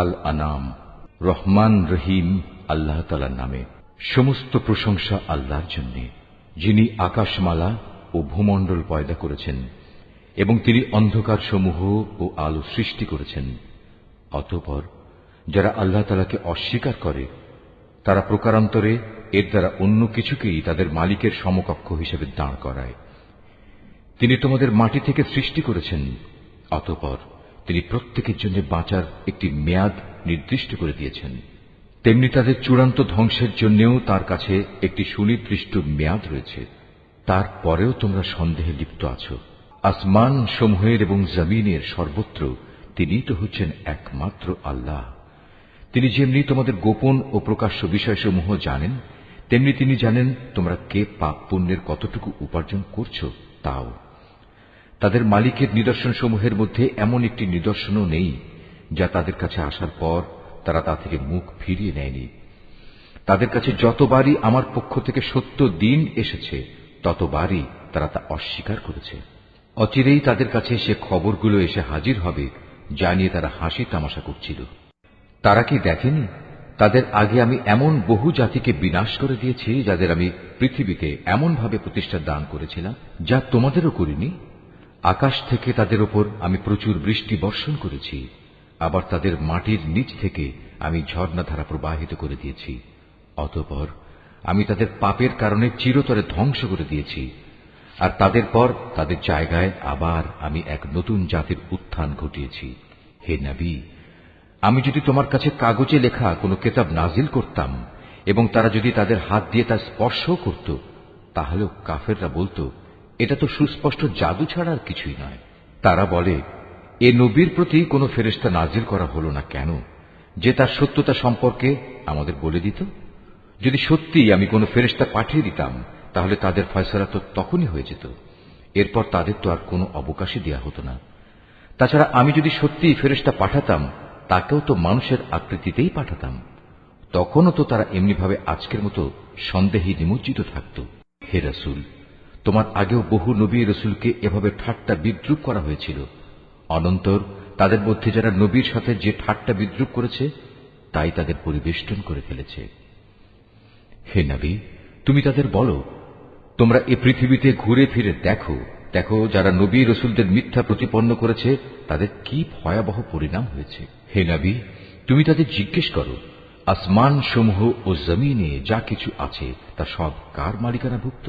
আল আনাম। রহমান রহিম আল্লাহ তাআলার নামে। সমস্ত প্রশংসা আল্লাহর জন্য, যিনি আকাশমালা ও ভূমণ্ডল পয়দা করেছেন এবং তিনি অন্ধকার সমূহ ও আলো সৃষ্টি করেছেন। অতঃপর যারা আল্লাহ তাআলাকে অস্বীকার করে তারা প্রকারান্তরে এর দ্বারা অন্য কিছুকেই তাদের মালিকের সমকক্ষ হিসেবে দাঁড় করায়। তিনি তোমাদের মাটি থেকে সৃষ্টি করেছেন, অতঃপর তিনি প্রত্যেকের জন্য বাঁচার একটি মেয়াদ নির্দিষ্ট করে দিয়েছেন। তেমনি তাদের চূড়ান্ত ধ্বংসের জন্যও তার কাছে একটি সুনির্দিষ্ট মেয়াদ রয়েছে। তারপরেও তোমরা সন্দেহে লিপ্ত আছো। আসমান সমূহের এবং জমিনের সর্বত্র তিনিই তো হচ্ছেন একমাত্র আল্লাহ। তিনি যেমনি তোমাদের গোপন ও প্রকাশ্য বিষয়সমূহ জানেন, তেমনি তিনি জানেন তোমরা কে পাপ পুণ্যের কতটুকু উপার্জন করছো তাও। তাদের মালিকের নিদর্শনসমূহের মধ্যে এমন একটি নিদর্শনও নেই যা তাদের কাছে আসার পর তারা তা থেকে মুখ ফিরিয়ে নেয়নি। তাদের কাছে যতবারই আমার পক্ষ থেকে সত্য দিন এসেছে ততবারই তারা তা অস্বীকার করেছে। অচিরেই তাদের কাছে সে খবরগুলো এসে হাজির হবে যা নিয়ে তারা হাসি তামাশা করছিল। তারা কি দেখেনি তাদের আগে আমি এমন বহু জাতিকে বিনাশ করে দিয়েছি যাদের আমি পৃথিবীতে এমনভাবে প্রতিষ্ঠা দান করেছিলাম যা তোমাদেরও করিনি। আকাশ থেকে তাদের ওপর আমি প্রচুর বৃষ্টি বর্ষণ করেছি, আবার তাদের মাটির নিচ থেকে আমি ঝর্ণাধারা প্রবাহিত করে দিয়েছি। অতঃপর আমি তাদের পাপের কারণে চিরতরে ধ্বংস করে দিয়েছি, আর তাদের পর তাদের জায়গায় আবার আমি এক নতুন জাতির উত্থান ঘটিয়েছি। হে নবী, আমি যদি তোমার কাছে কাগজে লেখা কোনো কিতাব নাজিল করতাম এবং তারা যদি তাদের হাত দিয়ে তা স্পর্শ করত, তাহলেও কাফেররা বলতো এটা তো সুস্পষ্ট জাদু ছাড়া আর কিছুই নয়। তারা বলে, এ নবীর প্রতি কোনো ফেরেশতা নাজিল করা হলো না কেন, যে তার সত্যতা সম্পর্কে আমাদের বলে দিত। যদি সত্যিই আমি কোনো ফেরেশতা পাঠিয়ে দিতাম তাহলে তাদের ফয়সালা তো তখনই হয়ে যেত, এরপর তাদের তো আর কোনো অবকাশই দেয়া হতো না। তাছাড়া আমি যদি সত্যিই ফেরেশতা পাঠাতাম তাকেও তো মানুষের আকৃতিতেই পাঠাতাম, তখনও তো তারা এমনিভাবে আজকের মতো সন্দেহে নিমজ্জিত থাকত। হে রাসূল, তোমার আগেও বহু নবী রাসূলকে এভাবে ঠাট্টা বিদ্রূপ করা হয়েছিল। অনন্তর তাদের মধ্যে যারা নবীর সাথে যে ঠাট্টা বিদ্রূপ করেছে তাই তাদের পরিবেষ্টন করে ফেলেছে। হে নবী, তুমি তাদের বলো, তোমরা এ পৃথিবীতে ঘুরে ফিরে দেখো দেখো যারা নবী রাসূলদের মিথ্যা প্রতিপন্ন করেছে তাদের কি ভয়াবহ পরিণাম হয়েছে। হে নবী, তুমি তাদের জিজ্ঞেস করো, আসমান সমূহ ও জমিনে যা কিছু আছে তা সব কার মালিকানাভুক্ত?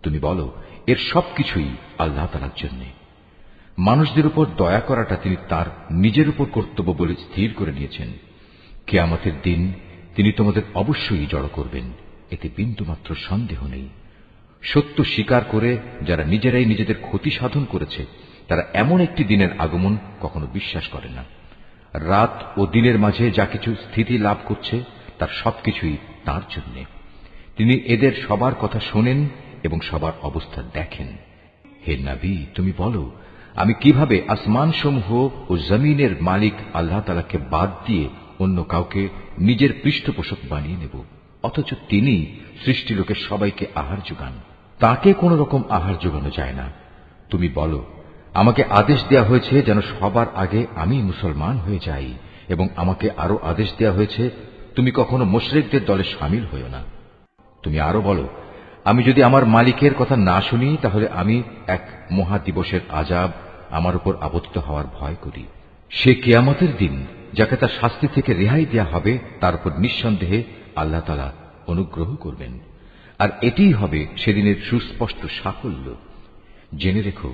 তুমি বলো, এর সবকিছুই আল্লাহ তাআলার জন্য। মানুষদের উপর দয়া করাটা তিনি তার নিজের উপর কর্তব্য বলে স্থির করে নিয়েছেন। কিয়ামতের দিন তিনি তোমাদের অবশ্যই জড়ো করবেন, এতে বিন্দুমাত্র সন্দেহ নেই। সত্য স্বীকার করে যারা নিজেরাই নিজেদের ক্ষতি সাধন করেছে তারা এমন একটি দিনের আগমন কখনো বিশ্বাস করে না। রাত ও দিনের মাঝে যা কিছু স্থিতি লাভ করছে তার সবকিছুই তাঁর জন্য। তিনি এদের সবার কথা শোনেন এবং সবার অবস্থা দেখেন। হে নবী, তুমি বলো, আমি কিভাবে আসমান সমূহ ও জমিনের মালিক আল্লাহ তাআলাকে বাদ দিয়ে অন্য কাউকে নিজের পৃষ্ঠপোষক বানিয়ে নেব, অথচ তিনি সৃষ্টিলোকের সবাইকে আহার যোগান। তাকে কোন রকম আহার যোগানো যায় না। তুমি বলো, আমাকে আদেশ দেয়া হয়েছে যেন সবার আগে আমি মুসলমান হয়ে যাই, এবং আমাকে আরো আদেশ দেয়া হয়েছে তুমি কখনো মুশরিকদের দলে শামিল হইও না। তুমি আরো বলো, আমি যদি আমার মালিকের কথা না শুনি তাহলে আমি এক মহা দিবসের আযাব আমার উপর আপতিত হওয়ার ভয় করি। সে কিয়ামতের দিন যাকে তার শাস্তি থেকে রেহাই দেয়া হবে তার উপর নিঃসন্দেহে আল্লাহ তাআলা অনুগ্রহ করবেন, আর এটিই হবে সেদিনের সুস্পষ্ট সাফল্য। জেনে রেখো,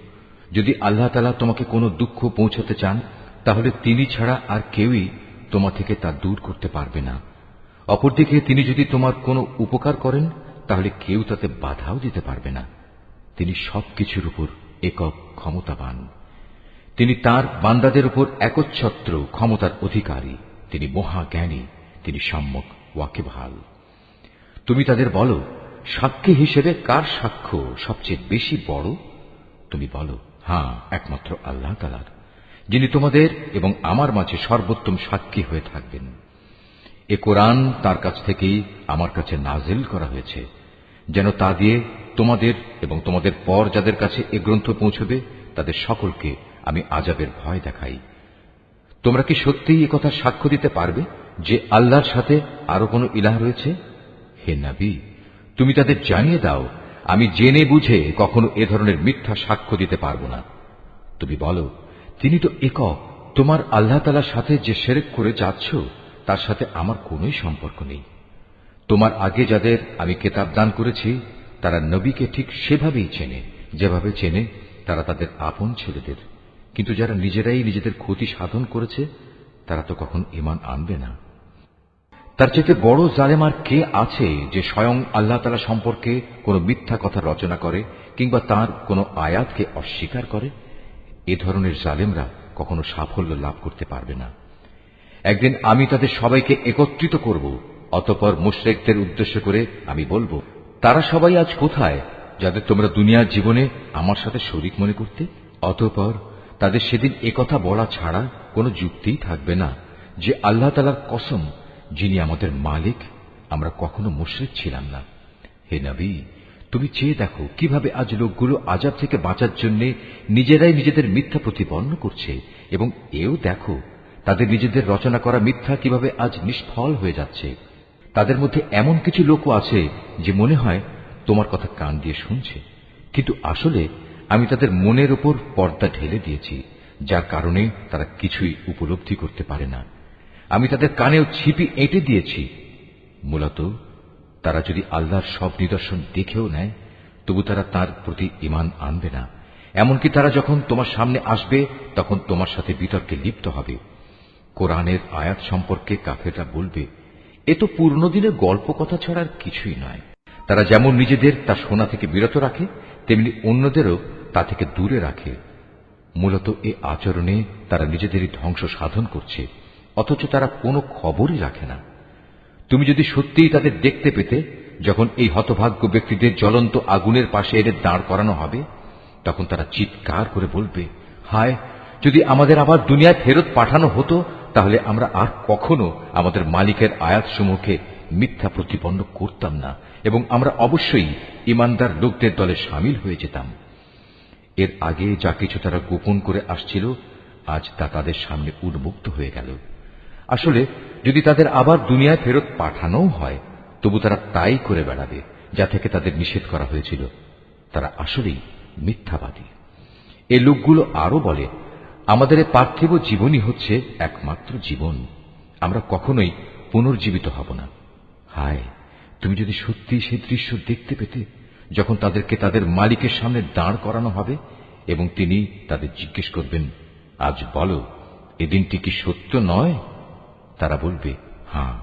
যদি আল্লাহ তাআলা তোমাকে কোনো দুঃখ পৌঁছাতে চান তাহলে তিনি ছাড়া আর কেউই তোমা থেকে তা দূর করতে পারবে না। অপরদিকে তিনি যদি তোমার কোনো উপকার করেন তাহলে কেউ তাতে বাধাও দিতে পারবে না। তিনি সবকিছুর উপর একক ক্ষমতাবান। তিনি তার বান্দাদের উপর একচ্ছত্র ক্ষমতার অধিকারী। তিনি মহাজ্ঞানী, তিনি সম্যক ওয়াকিবহাল। তুমি তাদের বলো, সাক্ষী হিসেবে কার সাক্ষ্য সবচেয়ে বেশি বড়? তুমি বলো, হ্যাঁ, একমাত্র আল্লাহ তাআলার, যিনি তোমাদের এবং আমার মাঝে সর্বোত্তম সাক্ষী হয়ে থাকবেন। এ কোরআন তার কাছ থেকেই আমার কাছে নাজিল করা হয়েছে, যেন তা দিয়ে তোমাদের এবং তোমাদের পর যাদের কাছে এ গ্রন্থ পৌঁছবে তাদের সকলকে আমি আযাবের ভয় দেখাই। তোমরা কি সত্যিই একথা সাক্ষ্য দিতে পারবে যে আল্লাহর সাথে আরো কোনো ইলাহ রয়েছে? হে নবী, তুমি তাদের জানিয়ে দাও, আমি জেনে বুঝে কখনো এ ধরনের মিথ্যা সাক্ষ্য দিতে পারব না। তুমি বলো, তিনি তো একক, তোমার আল্লাহ তাআলার সাথে যে শিরক করে যাচ্ছ তার সাথে আমার কোনোই সম্পর্ক নেই। তোমার আগে যাদের আমি কিতাব দান করেছি তারা নবীকে ঠিক সেভাবেই চেনে যেভাবে চেনে তারা তাদের আপন ছেলেদের, কিন্তু যারা নিজেরাই নিজেদের ক্ষতি সাধন করেছে তারা তো কখন ঈমান আনবে না। তার চেয়ে বড় জালেম আর কে আছে যে স্বয়ং আল্লাহ তাআলা সম্পর্কে কোনো মিথ্যা কথা রচনা করে কিংবা তার কোনো আয়াতকে অস্বীকার করে? এ ধরনের জালেমরা কখনো সাফল্য লাভ করতে পারবে না। একদিন আমি তাদের সবাইকে একত্রিত করব, অতঃপর মুশরিকদের উদ্দেশ্য করে আমি বলবো, তারা সবাই আজ কোথায় যাদের তোমরা দুনিয়ার জীবনে আমার সাথে শরীক মনে করতে? অতঃপর তাদের সেদিন একথা বলা ছাড়া কোনো যুক্তিই থাকবে না যে আল্লাহ তাআলার কসম, যিনি আমাদের মালিক, আমরা কখনো মুশরিক ছিলাম না। হে নবী, তুমি চেয়ে দেখো কিভাবে আজ লোকগুলো আযাব থেকে বাঁচার জন্য নিজেরাই নিজেদের মিথ্যা প্রতিপন্ন করছে, এবং এও দেখো তাদের নিজেদের রচনা করা মিথ্যা কিভাবে আজ নিষ্ফল হয়ে যাচ্ছে। তাদের মধ্যে এমন কিছু লোকও আছে যে মনে হয় তোমার কথা কান দিয়ে শুনছে, কিন্তু আসলে আমি তাদের মনের উপর পর্দা ঢেলে দিয়েছি, যার কারণে তারা কিছুই উপলব্ধি করতে পারে না। আমি তাদের কানেও ছিপি এঁটে দিয়েছি। মূলত তারা যদি আল্লাহর সব নিদর্শন দেখেও নেয় তবু তারা তার প্রতি ঈমান আনবে না। এমনকি তারা যখন তোমার সামনে আসবে তখন তোমার সাথে বিতর্কে লিপ্ত হবে। কোরআনের আয়াত সম্পর্কে কাফেররা বলবে, এ তো পুরনো দিনের গল্প কথা ছাড়া আর কিছুই নয়। তারা যেমন নিজেদের তা শোনা থেকে বিরত রাখে, তেমনি অন্যদেরও তা থেকে দূরে রাখে। মূলত এ আচরণে তারা নিজেদেরই ধ্বংস সাধন করছে, অথচ তারা কোনো খবরই রাখে না। তুমি যদি সত্যিই তাদের দেখতে পেতে, যখন এই হতভাগ্য ব্যক্তিদের জ্বলন্ত আগুনের পাশে এনে দাঁড় করানো হবে, তখন তারা চিৎকার করে বলবে, হায়, যদি আমাদের আবার দুনিয়ায় ফেরত পাঠানো হতো তাহলে আমরা আর কখনো আমাদের মালিকের আয়াতসমূহকে মিথ্যা প্রতিপন্ন করতাম না, এবং আমরা অবশ্যই ঈমানদার লোকদের দলে শামিল হয়ে যেতাম। এর আগে যা কিছু তারা গোপন করে আসছিল, আজ তা তাদের সামনে উন্মুক্ত হয়ে গেল। আসলে যদি তাদের আবার দুনিয়ায় ফেরত পাঠানোও হয় তবু তারা তাই করে বেড়াবে যা থেকে তাদের নিষেধ করা হয়েছিল। তারা আসলেই মিথ্যাবাদী। এই লোকগুলো আরো বলে, আমাদের পার্থিব জীবনই হচ্ছে একমাত্র জীবন, আমরা কখনোই পুনর্জীবিত হব না। হায়, তুমি যদি সত্যি সেই দৃশ্য দেখতে পেতে যখন তাদেরকে তাদের মালিকের সামনে দাঁড় করানো হবে এবং তিনি তাদের জিজ্ঞেস করবেন, আজ বলো, এ দিনটি কি সত্য নয়? তারা বলবে, হ্যাঁ,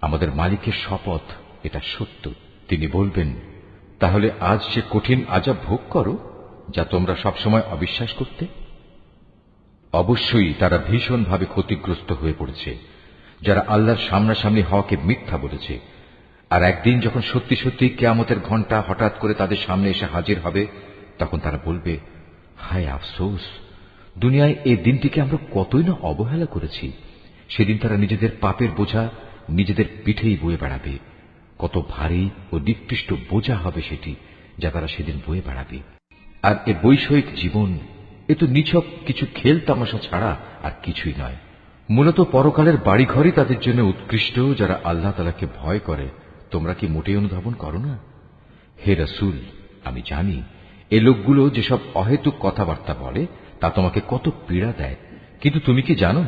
আমাদের মালিকের শপথ, এটা সত্য। তিনি বলবেন, তাহলে আজ সে কঠিন আযাব ভোগ করো যা তোমরা সবসময় অবিশ্বাস করতে। অবশ্যই তারা ভীষণভাবে ক্ষতিগ্রস্ত হয়ে পড়েছে যারা আল্লাহর সামনাসামনি হওয়াকে মিথ্যা বলেছে। আর একদিন যখন সত্যি সত্যি কিয়ামতের ঘণ্টা হঠাৎ করে তাদের সামনে এসে হাজির হবে, তখন তারা বলবে, হায় আফসোস, দুনিয়ায় এই দিনটিকে আমরা কতই না অবহেলা করেছি। সেদিন তারা নিজেদের পাপের বোঝা নিজেদের পিঠেই বয়ে বেড়াবে। কত ভারী ও নিকৃষ্ট বোঝা হবে সেটি, যা তারা সেদিন বয়ে বেড়াবে। আর এ বৈষয়িক জীবন, এ তো নিছক কিছু খেল তামাশা ছাড়া আর কিছুই নয়। মূলত পরকালের বাড়িঘরই তাদের জন্য উৎকৃষ্ট যারা আল্লাহ তাআলাকে ভয় করে। তোমরা কি মোটেই অনুধাবন করো না? হে রাসূল, আমি জানি এ লোকগুলো যেসব অহেতুক কথাবার্তা বলে তা তোমাকে কত পীড়া দেয়, কিন্তু তুমি কি জানো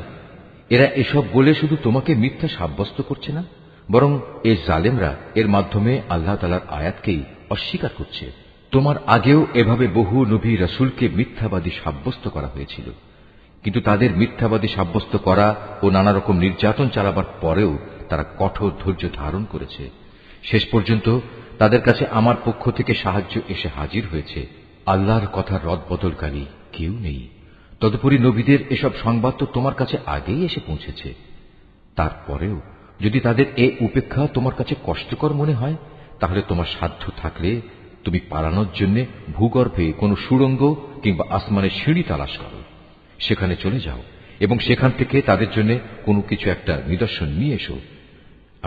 এরা এসব বলে শুধু তোমাকে মিথ্যা সাব্যস্ত করছে না, বরং এ জালেমরা এর মাধ্যমে আল্লাহ তাআলার আয়াতকেই অস্বীকার করছে। তোমার আগেও এভাবে বহু নবী রাসূলকে মিথ্যাবাদী সাব্যস্ত করা হয়েছিল, কিন্তু তাদের মিথ্যাবাদী সাব্যস্ত করা ও নানা রকম নির্যাতন চালাবার পরেও তারা কঠোর ধৈর্য ধারণ করেছে। শেষ পর্যন্ত তাদের কাছে আমার পক্ষ থেকে সাহায্য এসে হাজির হয়েছে। আল্লাহর কথা রদবদলকারী কেউ নেই। তদুপরি নবীদের এসব সংবাদ তো তোমার কাছে আগেই এসে পৌঁছেছে। তারপরেও যদি তাদের এ উপেক্ষা তোমার কাছে কষ্টকর মনে হয়, তাহলে তোমার সাধ্য থাকলে তুমি পালানোর জন্য ভূগর্ভে কোনো সুড়ঙ্গ কিংবা আসমানের সিঁড়ি তালাশ করো, সেখানে চলে যাও এবং সেখান থেকে তাদের জন্য কোনো কিছু একটা নিদর্শন নিয়ে এসো।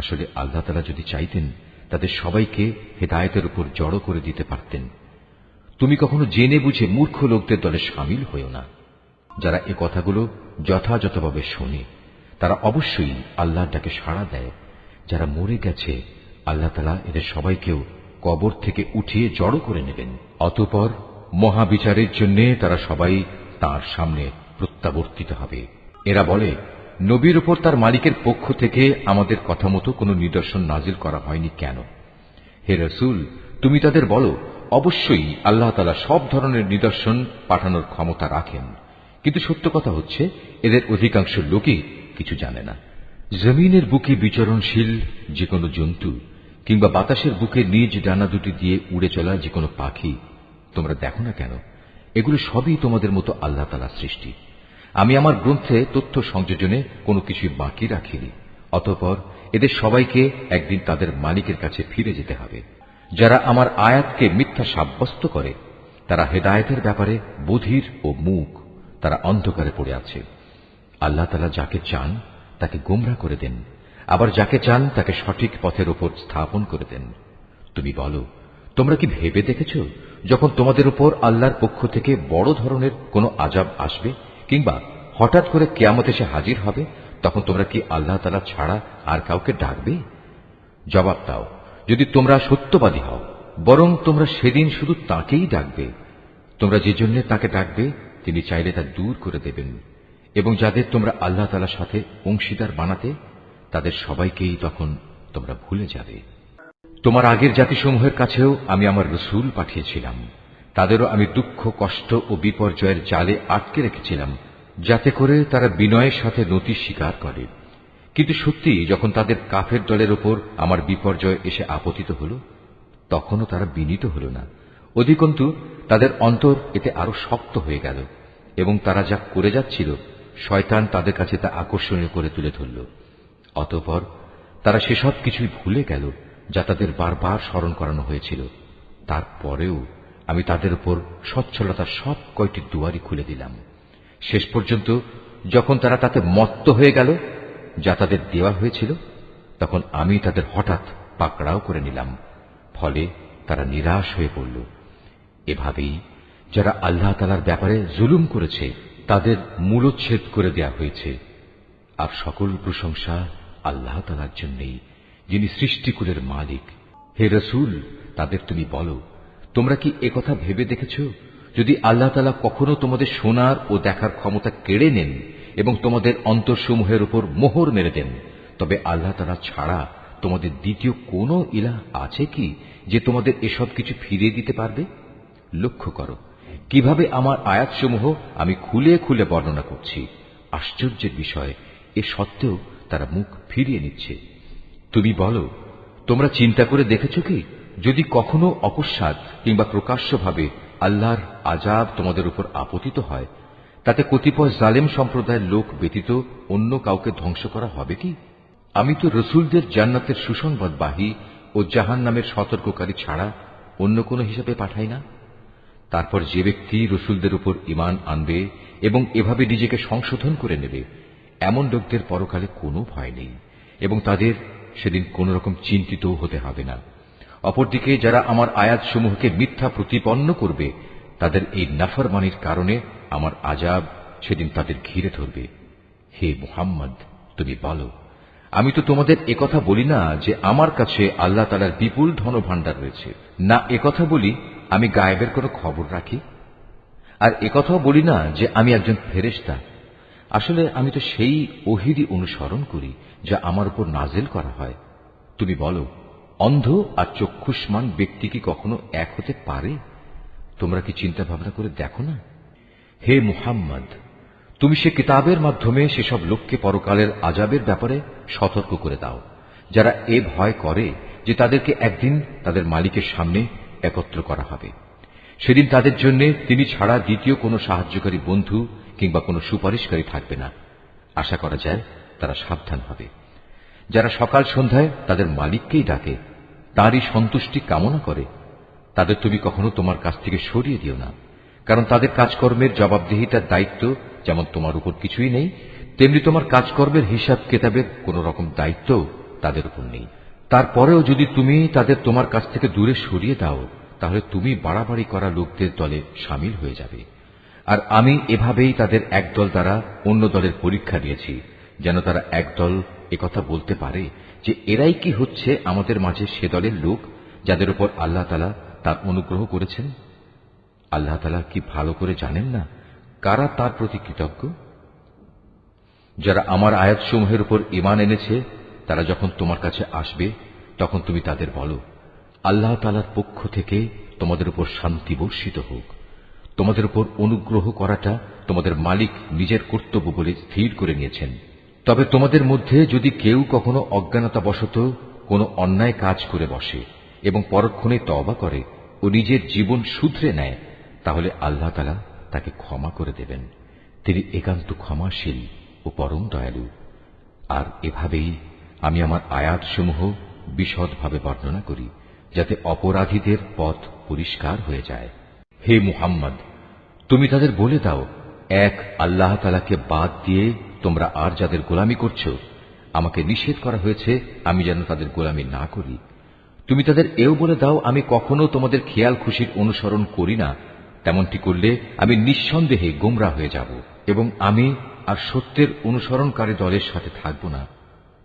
আসলে আল্লাহ তাআলা যদি চাইতেন তাদের সবাইকে হেদায়েতের উপর জড়ো করে দিতে পারতেন। তুমি কখনো জেনে বুঝে মূর্খ লোকদের দলে শামিল হইও না। যারা এ কথাগুলো যথাযথভাবে শোনে তারা অবশ্যই আল্লাহর ডাকে সাড়া দেয়। যারা মরে গেছে আল্লাহ তাআলা এদের সবাইকেও কবর থেকে উঠিয়ে জড়ো করে নেবেন। অতঃপর মহাবিচারের জন্য তারা সবাই তার সামনে প্রত্যাবর্তিত হবে। এরা বলে, নবীর উপর তার মালিকের পক্ষ থেকে আমাদের কথা মতো কোনো নিদর্শন নাজিল করা হয়নি কেন? হে রাসূল, তুমি তাদের বলো, অবশ্যই আল্লাহ তাআলা সব ধরনের নিদর্শন পাঠানোর ক্ষমতা রাখেন, কিন্তু সত্য কথা হচ্ছে এদের অধিকাংশ লোকই কিছু জানে না। জমিনের বুকে বিচরণশীল যে কোনো জন্তু কিংবা বাতাসের বুকে নিজ ডানা দুটি দিয়ে উড়ে চলা যে কোনো পাখি তোমরা দেখো না কেন? এগুলো সবই তোমাদের মতো আল্লাহ তাআলার সৃষ্টি। আমি আমার গ্রন্থে তথ্য সংযোজনে কোনো কিছুই বাকি রাখিনি। অতঃপর এদের সবাইকে একদিন তাদের মালিকের কাছে ফিরে যেতে হবে। যারা আমার আয়াতকে মিথ্যা সাব্যস্ত করে তারা হেদায়েতের ব্যাপারে বধির ও মূক, তারা অন্ধকারে পড়ে আছে। আল্লাহ তাআলা যাকে চান তাকে গোমরাহ করে দেন, আবার যাকে চান তাকে সঠিক পথের উপর স্থাপন করে দেন। তুমি বলো, তোমরা কি ভেবে দেখেছ যখন তোমাদের উপর আল্লাহর পক্ষ থেকে বড় ধরনের কোনো আযাব আসবে কিংবা হঠাৎ করে কিয়ামত এসে হাজির হবে, তখন তোমরা কি আল্লাহ তাআলা ছাড়া আর কাউকে ডাকবে? জবাব দাও, যদি তোমরা সত্যবাদী হও, বরং তোমরা সেদিন শুধু তাকেই ডাকবে। তোমরা যে জন্য তাকে ডাকবে তিনি চাইলে তা দূর করে দেবেন, এবং যাদের তোমরা আল্লাহ তাআলার সাথে অংশীদার বানাতে তাদের সবাইকেই তখন তোমরা ভুলে যাবে। তোমার আগের জাতিসমূহের কাছেও আমি আমার রাসূল পাঠিয়েছিলাম, তাদেরও আমি দুঃখ, কষ্ট ও বিপর্যয়ের জালে আটকে রেখেছিলাম, যাতে করে তারা বিনয়ের সাথে নতি স্বীকার করে। কিন্তু সত্যি যখন তাদের কাফের দলের উপর আমার বিপর্যয় এসে আপতিত হল, তখনও তারা বিনীত হল না। অধিকন্তু তাদের অন্তর এতে আরো শক্ত হয়ে গেল, এবং তারা যা করে যাচ্ছিল শয়তান তাদের কাছে তা আকর্ষণীয় করে তুলে ধরল। অতঃপর তারা সেসব কিছুই ভুলে গেল যা তাদের বারবার স্মরণ করানো হয়েছিল। তারপরেও আমি তাদের উপর সচ্ছলতার সব কয়টি দুয়ারই খুলে দিলাম। শেষ পর্যন্ত যখন তারা তাতে মত্ত হয়ে গেল যা তাদের দেওয়া হয়েছিল, তখন আমি তাদের হঠাৎ পাকড়াও করে নিলাম। ফলে তারা নিরাশ হয়ে পড়ল। এভাবেই যারা আল্লাহ তাআলার ব্যাপারে জুলুম করেছে তাদের মূলচ্ছেদ করে দেয়া হয়েছে। আর সকল প্রশংসা আল্লাহ তাআলার জন্যই, যিনি সৃষ্টিকুলের মালিক। হে রাসূল, তাদের তুমি বলো, তোমরা কি একথা ভেবে দেখেছ, যদি আল্লাহ তাআলা কখনো তোমাদের শোনার ও দেখার ক্ষমতা কেড়ে নেন এবং তোমাদের অন্তরসমূহের উপর মোহর মেরে দেন, তবে আল্লাহ তাআলা ছাড়া তোমাদের দ্বিতীয় কোনো ইলাহ আছে কি যে তোমাদের এসব কিছু ফিরিয়ে দিতে পারবে? লক্ষ্য করো কিভাবে আমার আয়াতসমূহ আমি খুলে খুলে বর্ণনা করছি। আশ্চর্যের বিষয়, এ সত্ত্বেও তারা মুখ ফিরিয়ে নিচ্ছে। তুমি বলো, তোমরা চিন্তা করে দেখেছ কি, যদি কখনো অকস্মাৎ কিংবা প্রকাশ্যভাবে আল্লাহর আযাব তোমাদের উপর আপতিত হয়, তাতে কতিপয় জালেম সম্প্রদায়ের লোক ব্যতীত অন্য কাউকে ধ্বংস করা হবে কি? আমি তো রসুলদের জান্নাতের সুসংবাদবাহী ও জাহান্নামের সতর্ককারী ছাড়া অন্য কোনো হিসাবে পাঠাই না। তারপর যে ব্যক্তি রসুলদের উপর ঈমান আনবে এবং এভাবে নিজেকে সংশোধন করে নেবে, এমন লোকদের পরকালে কোনো ভয় নেই এবং তাদের সেদিন কোন রকম চিন্তিত হতে হবে না। অপরদিকে যারা আমার আয়াতসমূহকে মিথ্যা প্রতিপন্ন করবে, তাদের এই নাফরমানির কারণে আমার আযাব সেদিন তাদের ঘিরে ধরবে। হে মুহাম্মদ, তুমি বলো, আমি তো তোমাদের একথা বলি না যে আমার কাছে আল্লাহ তাআলার বিপুল ধনভাণ্ডার রয়েছে, না একথা বলি আমি গায়েবের কোনো খবর রাখি, আর একথাও বলি না যে আমি একজন ফেরেশতা। আসলে আমি তো সেই ওহীরই অনুসরণ করি যা আমার উপর নাজিল করা হয়। তুমি বলো, অন্ধ আর চক্ষুষ্মান ব্যক্তি কি কখনো এক হতে পারে? তোমরা কি চিন্তা ভাবনা করে দেখো না? হে মুহাম্মদ, তুমি সে কিতাবের মাধ্যমে সেসব লোককে পরকালের আযাবের ব্যাপারে সতর্ক করে দাও যারা এ ভয় করে যে তাদেরকে একদিন তাদের মালিকের সামনে একত্র করা হবে। সেদিন তাদের জন্য তিনি ছাড়া দ্বিতীয় কোনো সাহায্যকারী বন্ধু কিংবা কোনো সুপারিশকারী থাকবে না। আশা করা যায় তারা সাবধান হবে। যারা সকাল সন্ধ্যায় তাদের মালিককেই ডাকে, তাঁরই সন্তুষ্টি কামনা করে, তাদের তুমি কখনো তোমার কাছ থেকে সরিয়ে দিও না, কারণ তাদের কাজকর্মের জবাবদিহিতার দায়িত্ব যেমন তোমার উপর কিছুই নেই, তেমনি তোমার কাজকর্মের হিসাব কেতাবের কোন রকম দায়িত্ব তাদের উপর নেই। তারপরেও যদি তুমি তাদের তোমার কাছ থেকে দূরে সরিয়ে দাও, তাহলে তুমি বাড়াবাড়ি করা লোকদের দলে সামিল হয়ে যাবে। আর আমি এভাবেই তাদের একদল দ্বারা অন্য দলের পরীক্ষা নিয়েছি, যেন তারা একদল একথা বলতে পারে যে এরাই কি হচ্ছে আমাদের মাঝে সে দলের লোক যাদের উপর আল্লাহ তাআলা তার অনুগ্রহ করেছেন। আল্লাহ তাআলা কি ভালো করে জানেন না কারা তার প্রতি কৃতজ্ঞ? যারা আমার আয়াতসমূহের উপর ঈমান এনেছে তারা যখন তোমার কাছে আসবে তখন তুমি তাদের বলো, আল্লাহ তাআলার পক্ষ থেকে তোমাদের উপর শান্তি বর্ষিত হোক। তোমাদের উপর অনুগ্রহ করাটা তোমাদের মালিক নিজের কর্তব্য বলে স্থির করে নিয়েছেন। তবে তোমাদের মধ্যে যদি কেউ কখনো অজ্ঞানতাবশত কোনো অন্যায় কাজ করে বসে এবং পরক্ষণে তওবা করে ও নিজের জীবন শুধরে নেয়, তাহলে আল্লাহ তাআলা তাকে ক্ষমা করে দেবেন। তিনি একান্ত ক্ষমাশীল ও পরম দয়ালু। আর এভাবেই আমি আমার আয়াতসমূহ বিশদভাবে বর্ণনা করি, যাতে অপরাধীদের পথ পরিষ্কার হয়ে যায়। হে মুহাম্মদ, তুমি তাদের বলে দাও, এক আল্লাহ তাআলাকে বাদ দিয়ে তোমরা আর যাদের গোলামি করছো, আমাকে নিষেধ করা হয়েছে আমি যেন তাদের গোলামি না করি। তুমি তাদের এও বলে দাও, আমি কখনো তোমাদের খেয়াল খুশির অনুসরণ করি না। তেমনটি করলে আমি নিঃসন্দেহে গোমরা হয়ে যাব এবং আমি আর সত্যের অনুসরণকারী দলের সাথে থাকব না।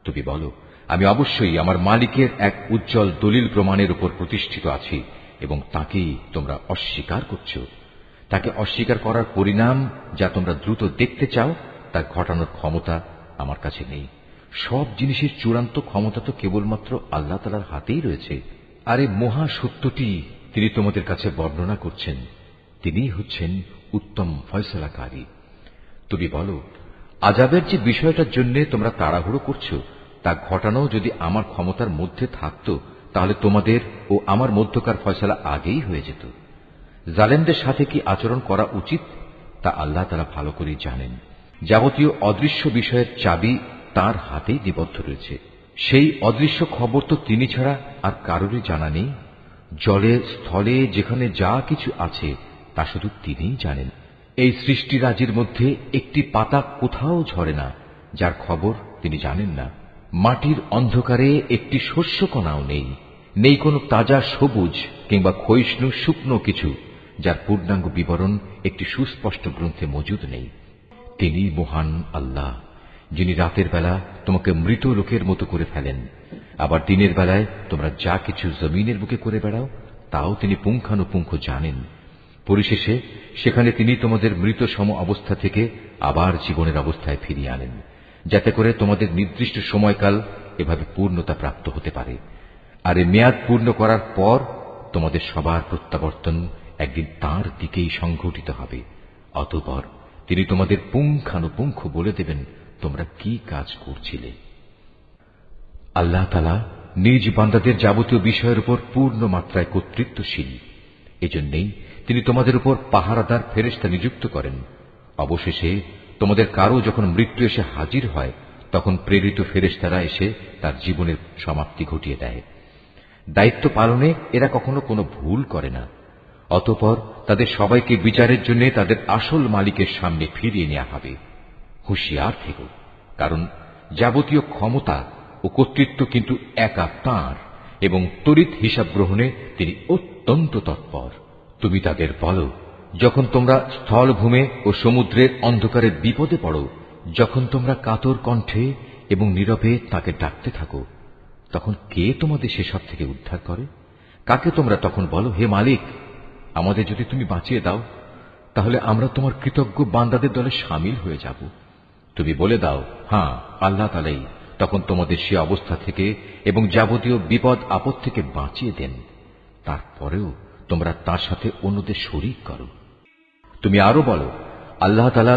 তুমি বলো, আমি অবশ্যই আমার মালিকের এক উজ্জ্বল দলিল প্রমাণের উপর প্রতিষ্ঠিত আছি এবং তাকেই তোমরা অস্বীকার করছ। তাকে অস্বীকার করার পরিণাম যা তোমরা দ্রুত দেখতে চাও তা ঘটানোর ক্ষমতা আমার কাছে নেই। সব জিনিসের চূড়ান্ত ক্ষমতা তো কেবলমাত্র আল্লাহ তাআলার হাতেই রয়েছে। আর এই মহা সত্যটি তিনি তোমাদের কাছে বর্ণনা করছেন। তিনিই হচ্ছেন উত্তম ফয়সালাকারী। তুমি বলো, আযাবের যে বিষয়টার জন্য তোমরা তাড়াহুড়ো করছো তা ঘটানো যদি আমার ক্ষমতার মধ্যে থাকত, তাহলে তোমাদের ও আমার মধ্যকার ফয়সালা আগেই হয়ে যেত। জালেমদের সাথে কি আচরণ করা উচিত তা আল্লাহ তাআলা ভালো করেই জানেন। যাবতীয় অদৃশ্য বিষয়ের চাবি তার হাতেই নিবদ্ধ রয়েছে। সেই অদৃশ্য খবর তো তিনি ছাড়া আর কারোরই জানা নেই। জলে স্থলে যেখানে যা কিছু আছে তা শুধু তিনিই জানেন। এই সৃষ্টিরাজির মধ্যে একটি পাতা কোথাও ঝরে না যার খবর তিনি জানেন না। মাটির অন্ধকারে একটি শস্যকণাও নেই, নেই কোনো তাজা সবুজ কিংবা ক্ষয়িষ্ণু শুকনো কিছু যার পূর্ণাঙ্গ বিবরণ একটি সুস্পষ্ট গ্রন্থে মজুদ নেই। তিনি মহান আল্লাহ, যিনি রাতের বেলা তোমাকে মৃত লোকের মতো করে ফেলেন, আবার দিনের বেলায় তোমরা যা কিছু জমিনের বুকে করে বেড়াও তাও তিনি পুঙ্খানুপুঙ্খ জানেন। পরিশেষে সেখানে তিনি তোমাদের মৃত সম অবস্থা থেকে আবার জীবনের অবস্থায় ফিরিয়ে আনেন, যাতে করে তোমাদের নির্দিষ্ট সময়কাল এভাবে পূর্ণতা প্রাপ্ত হতে পারে। আর এ মেয়াদ পূর্ণ করার পর তোমাদের সবার প্রত্যাবর্তন একদিন তাঁর দিকেই সংঘটিত হবে। অতঃপর তিনি তোমাদের পুঙ্খানুপুঙ্খ বলে দেবেন তোমরা কি কাজ করছিলে। আল্লাহ তাআলা নিজ বান্দাদের যাবতীয় বিষয়ের উপর পূর্ণ মাত্রায় কর্তৃত্বশীল। এজন্যই তিনি তোমাদের উপর পাহারাদার ফেরেশতা নিযুক্ত করেন। অবশেষে তোমাদের কারো যখন মৃত্যু এসে হাজির হয় তখন প্রেরিত ফেরেশতারা এসে তার জীবনের সমাপ্তি ঘটিয়ে দেয়। দায়িত্ব পালনে এরা কখনো কোনো ভুল করে না। অতঃপর তাদের সবাইকে বিচারের জন্য তাদের আসল মালিকের সামনে ফিরিয়ে নেওয়া হবে। হুঁশিয়ার থেকো, কারণ যাবতীয় ক্ষমতা ও কর্তৃত্ব কিন্তু একা তাঁর এবং তড়িৎ হিসাব গ্রহণে তিনি অত্যন্ত তৎপর। তুমি তাদের বলো, যখন তোমরা স্থলভূমে ও সমুদ্রের অন্ধকারে বিপদে পড়ো, যখন তোমরা কাতর কণ্ঠে এবং নীরবে তাকে ডাকতে থাকো, তখন কে তোমাদের সেসব থেকে উদ্ধার করে? কাকে তোমরা তখন বলো, হে মালিক, আমাদের যদি তুমি বাঁচিয়ে দাও তাহলে আমরা তোমার কৃতজ্ঞ বান্দাদের দলে শামিল হয়ে যাব। তুমি বলে দাও, হ্যাঁ, আল্লাহ তাআলাই তখন তোমাদের সে অবস্থা থেকে এবং যাবতীয় বিপদ আপদ থেকে বাঁচিয়ে দেন। তারপরেও তোমরা তার সাথে অন্যদের শরীক করো। তুমি আরো বলো, আল্লাহ তাআলা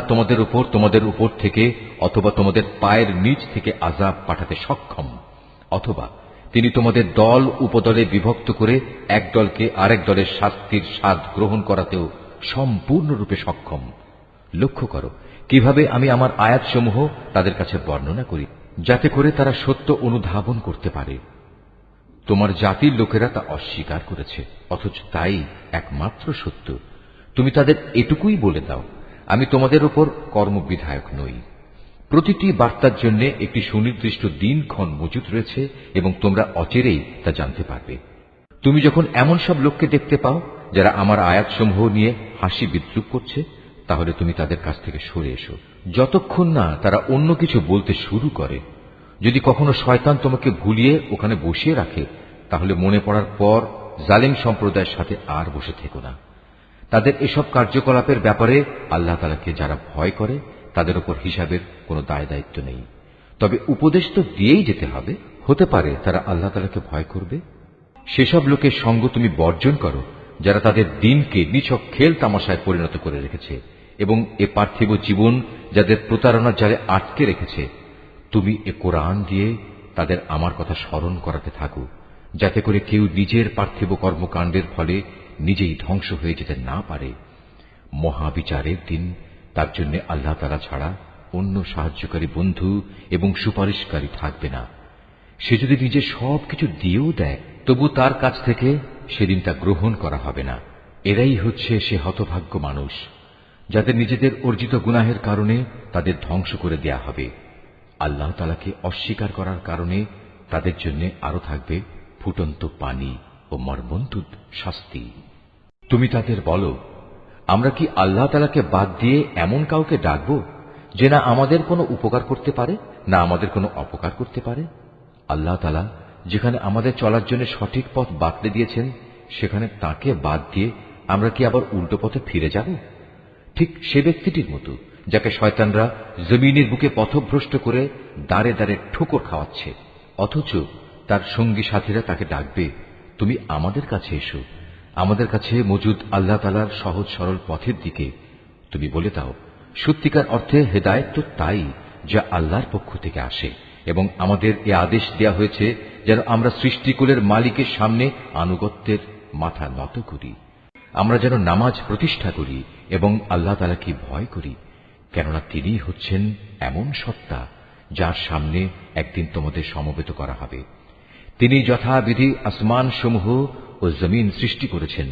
তোমাদের উপর থেকে অথবা তোমাদের পায়ের নিচ থেকে আযাব পাঠাতে সক্ষম, অথবা তিনি তোমাদের দল উপদলে বিভক্ত করে এক দলকে আরেক দলের শাস্তির স্বাদ গ্রহণ করাতেও সম্পূর্ণরূপে সক্ষম। লক্ষ্য করো কিভাবে আমি আমার আয়াতসমূহ তাদের কাছে বর্ণনা করি, যাতে করে তারা সত্য অনুধাবন করতে পারে। তোমার জাতির লোকেরা তা অস্বীকার করেছে, অথচ তাই একমাত্র সত্য। তুমি তাদের এটুকুই বলে দাও, আমি তোমাদের উপর কর্মবিধায়ক নই। প্রতিটি বার্তার জন্য একটি সুনির্দিষ্ট দিনক্ষণ মজুদ রয়েছে এবং তোমরা অচিরেই তা জানতে পারবে। তুমি যখন এমন সব লোককে দেখতে পাও যারা আমার আয়াতসমূহ নিয়ে হাসি বিদ্রুপ করছে, তাহলে তুমি তাদের কাছ থেকে সরে এসো, যতক্ষণ না তারা অন্য কিছু বলতে শুরু করে। যদি কখনো শয়তান তোমাকে ভুলিয়ে ওখানে বসিয়ে রাখে, তাহলে মনে পড়ার পর জালিম সম্প্রদায়ের সাথে আর বসে থেকো না। তাদের এসব কার্যকলাপের ব্যাপারে আল্লাহ তাআলাকে যারা ভয় করে তাদের উপর হিসাবের কোনো দায় দায়িত্ব নেই। তবে উপদেশ তো দিয়েই যেতে হবে। হতে পারে তারা আল্লাহ তাআলাকে ভয় করবে। সেসব লোকের সঙ্গ তুমি বর্জন করো যারা তাদের দিনকে নিছক খেল তামাশায় পরিণত করে রেখেছে এবং এ পার্থিব জীবন যাদের প্রতারণার জালে আটকে রেখেছে। তুমি এ কোরআন দিয়ে তাদের আমার কথা স্মরণ করাতে থাকো, যাতে করে কেউ নিজের পার্থিব কর্মকাণ্ডের ফলে নিজেই ধ্বংস হয়ে যেতে না পারে। মহাবিচারের দিন তার জন্য আল্লাহ তাআলা ছাড়া অন্য সাহায্যকারী বন্ধু এবং সুপারিশকারী থাকবে না। সে যদি নিজে সবকিছু দিয়েও দেয়, তবু তার কাছ থেকে সেদিন তা গ্রহণ করা হবে না। এরাই হচ্ছে সে হতভাগ্য মানুষ যাদের নিজেদের অর্জিত গুনাহের কারণে তাদের ধ্বংস করে দেয়া হবে। আল্লাহ তাআলাকে অস্বীকার করার কারণে তাদের জন্য আরো থাকবে ফুটন্ত পানি ও মর্মন্তুদ শাস্তি। তুমি তাদের বলো, আমরা কি আল্লাহ তাআলাকে বাদ দিয়ে এমন কাউকে ডাকব যে না আমাদের কোনো উপকার করতে পারে না আমাদের কোনো অপকার করতে পারে? আল্লাহ তাআলা যেখানে আমাদের চলার জন্য সঠিক পথ বাতলে দিয়েছেন, সেখানে তাকে বাদ দিয়ে আমরা কি আবার উল্টো পথে ফিরে যাব? ঠিক সে ব্যক্তিটির মতো যাকে শয়তানরা জমিনের বুকে পথভ্রষ্ট করে দাঁড়ে দাঁড়ে ঠোকর খাওয়াচ্ছে, অথচ তার সঙ্গী সাথীরা তাকে ডাকবে, তুমি আমাদের কাছে এসো, আমাদের কাছে মজুদ আল্লাহ তাআলার সহজ সরল পথের দিকে। তুমি বলে দাও, সত্যিকার অর্থে হেদায়েত তো তাই যা আল্লাহর পক্ষ থেকে আসে, এবং আমাদের এ আদেশ দেয়া হয়েছে যেন আমরা সৃষ্টিকুলের মালিকের সামনে আনুগত্যের মাথা নত করি। আমরা যেন নামাজ প্রতিষ্ঠা করি এবং আল্লাহ তাআলাকে ভয় করি, কেননা তিনিই হচ্ছেন এমন সত্তা যার সামনে একদিন তোমাদের সমবেত করা হবে। তিনি যথাবিধি আসমান সমূহ ও জমিন সৃষ্টি করেছেন।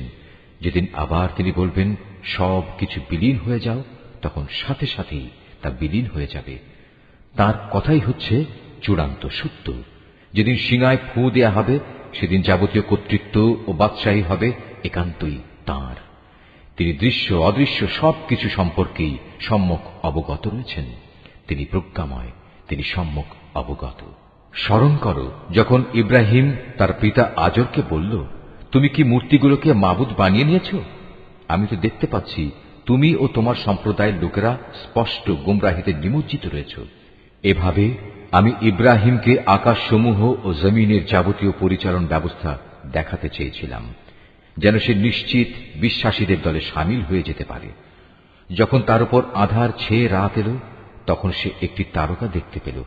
যেদিন আবার তিনি বলবেন সব কিছু বিলীন হয়ে যাও, তখন সাথে সাথেই তা বিলীন হয়ে যাবে। তার কথাই হচ্ছে চূড়ান্ত সত্য। যেদিন সিঙায় ফু দেয়া হবে, সেদিন যাবতীয় কর্তৃত্ব ও বাদশাহী হবে একান্তই তাঁর। তিনি দৃশ্য অদৃশ্য সবকিছু সম্পর্কেই সম্যক অবগত রয়েছেন। তিনি প্রজ্ঞাময়, তিনি সম্যক অবগত। স্মরণ করো যখন ইব্রাহিম তার পিতা আজরকে বলল, তুমি কি মূর্তিগুলোকে মাবুদ বানিয়ে নিয়েছ? আমি তো দেখতে পাচ্ছি তুমি ও তোমার সম্প্রদায়ের লোকেরা স্পষ্ট গোমরাহিতে নিমজ্জিত রয়েছ। এভাবে আমি ইব্রাহিমকে আকাশসমূহ ও জমিনের যাবতীয় পরিচালন ব্যবস্থা দেখাতে চেয়েছিলাম, যেন সে নিশ্চিত বিশ্বাসীদের দলে সামিল হয়ে যেতে পারে। যখন তার উপর আঁধার ছেয়ে রাত এলো, তখন সে একটি তারকা দেখতে পেল।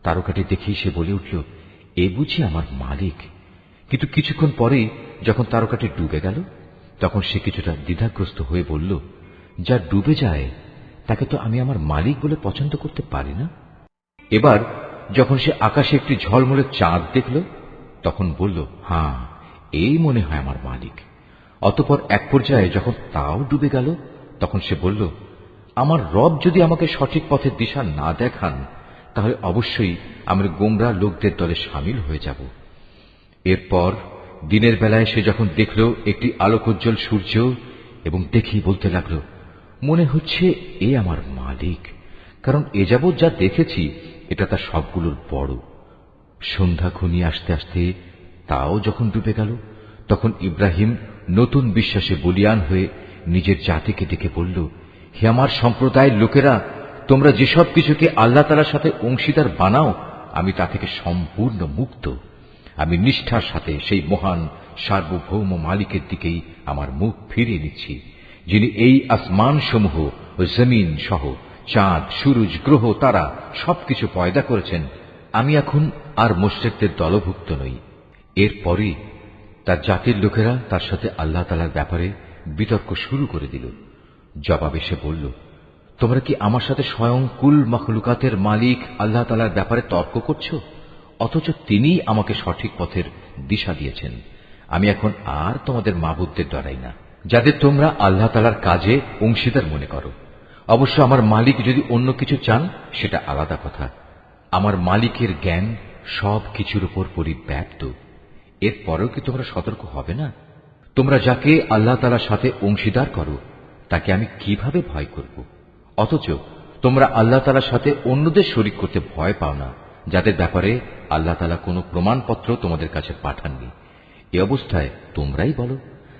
তারকাটি দেখেই সে বলে উঠল, এ বুঝি আমার মালিক। কিন্তু কিছুক্ষণ পরেই যখন তারকাটি ডুবে গেল, তখন সে কিছুটা দ্বিধাগ্রস্ত হয়ে বলল, যা ডুবে যায় তাকে তো আমি আমার মালিক বলে পছন্দ করতে পারি না। এবার যখন সে আকাশে একটি ঝলমলে চাঁদ দেখল, তখন বলল, হ্যাঁ, এই মনে হয় আমার মালিক। অতঃপর এক পর্যায়ে যখন তাও ডুবে গেল, তখন সে বলল, আমার রব যদি আমাকে সঠিক পথের দিশা না দেখান, তাহলে অবশ্যই আমরা গোমরা লোকদের দলে সামিল হয়ে যাব। এরপর দিনের বেলায় সে যখন দেখল একটি আলোকোজ্জ্বল সূর্য, এবং দেখি বলতে লাগল, মনে হচ্ছে এ আমার মালিক, কারণ এ যাবৎ যা দেখেছি এটা তার সবগুলোর বড়। সন্ধ্যা ঘনিয়ে আসতে আসতে তাও যখন ডুবে গেল, তখন ইব্রাহিম নতুন বিশ্বাসে বলীয়ান হয়ে নিজের জাতিকে ডেকে বলল, হে আমার সম্প্রদায়ের লোকেরা, তোমরা যেসব কিছুকে আল্লাহ তাআলার সাথে অংশীদার বানাও, আমি তা থেকে সম্পূর্ণ মুক্ত। আমি নিষ্ঠার সাথে সেই মহান সার্বভৌম মালিকের দিকেই আমার মুখ ফিরিয়ে নিচ্ছি, যিনি এই আসমান সমূহ ও জমিন সহ চাঁদ, সূরজ, গ্রহ, তারা সবকিছু পয়দা করেছেন। আমি এখন আর মুশরিকদের দলভুক্ত নই। এরপরই তার জাতির লোকেরা তার সাথে আল্লাহ তাআলার ব্যাপারে বিতর্ক শুরু করে দিল। জবাবে সে বলল, তোমরা কি আমার সাথে স্বয়ং কুল মখলুকাতের মালিক আল্লাহ তাআলার ব্যাপারে তর্ক করছ, অথচ তিনিই আমাকে সঠিক পথের দিশা দিয়েছেন। আমি এখন আর তোমাদের মাবুদদের ডরাই না, যাদের তোমরা আল্লাহ তাআলার কাজে অংশীদার মনে করো। অবশ্য আমার মালিক যদি অন্য কিছু চান, সেটা আলাদা কথা। আমার মালিকের জ্ঞান সব কিছুর উপর পরিব্যাপ্ত। এরপরেও কি তোমরা সতর্ক হবে না? তোমরা যাকে আল্লাহ তাআলার সাথে অংশীদার করো, তাকে আমি কিভাবে ভয় করব? অথচ তোমরা আল্লাহ তাআলার সাথে অন্যদের শরীক করতে ভয় পাও না, যাদের ব্যাপারে আল্লাহ তাআলা কোনো প্রমাণপত্র তোমাদের কাছে পাঠাননি। এ অবস্থায় তোমরাই বলো,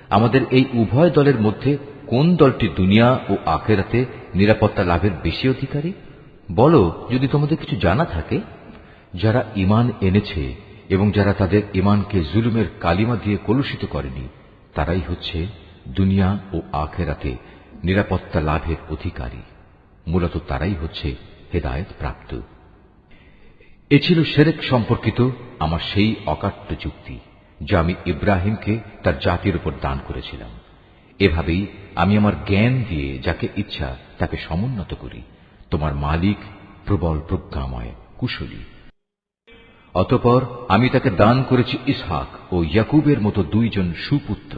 আমাদের এই উভয় দলের মধ্যে কোন দলটি দুনিয়া ও আখিরাতে নিরাপত্তা লাভের বেশি অধিকারী? বলো, যদি তোমাদের কিছু জানা থাকে। যারা ঈমান এনেছে এবং যারা তাদের ঈমানকে জুলুমের কালিমা দিয়ে কলুষিত করেনি, তারাই হচ্ছে দুনিয়া ও আখিরাতে নিরাপত্তা লাভের অধিকারী। মূলত তারাই হচ্ছে হেদায়েত প্রাপ্ত। এ ছিল শিরক সম্পর্কিত আমার সেই অকাট্য যুক্তি, যা আমি ইব্রাহিমকে তার জাতির উপর দান করেছিলাম। এভাবেই আমি আমার জ্ঞান দিয়ে যাকে ইচ্ছা তাকে সমুন্নত করি। তোমার মালিক প্রবল প্রজ্ঞাময়, কুশলী। অতঃপর আমি তাকে দান করেছি ইসহাক ও ইয়াকুবের মতো দুইজন সুপুত্র।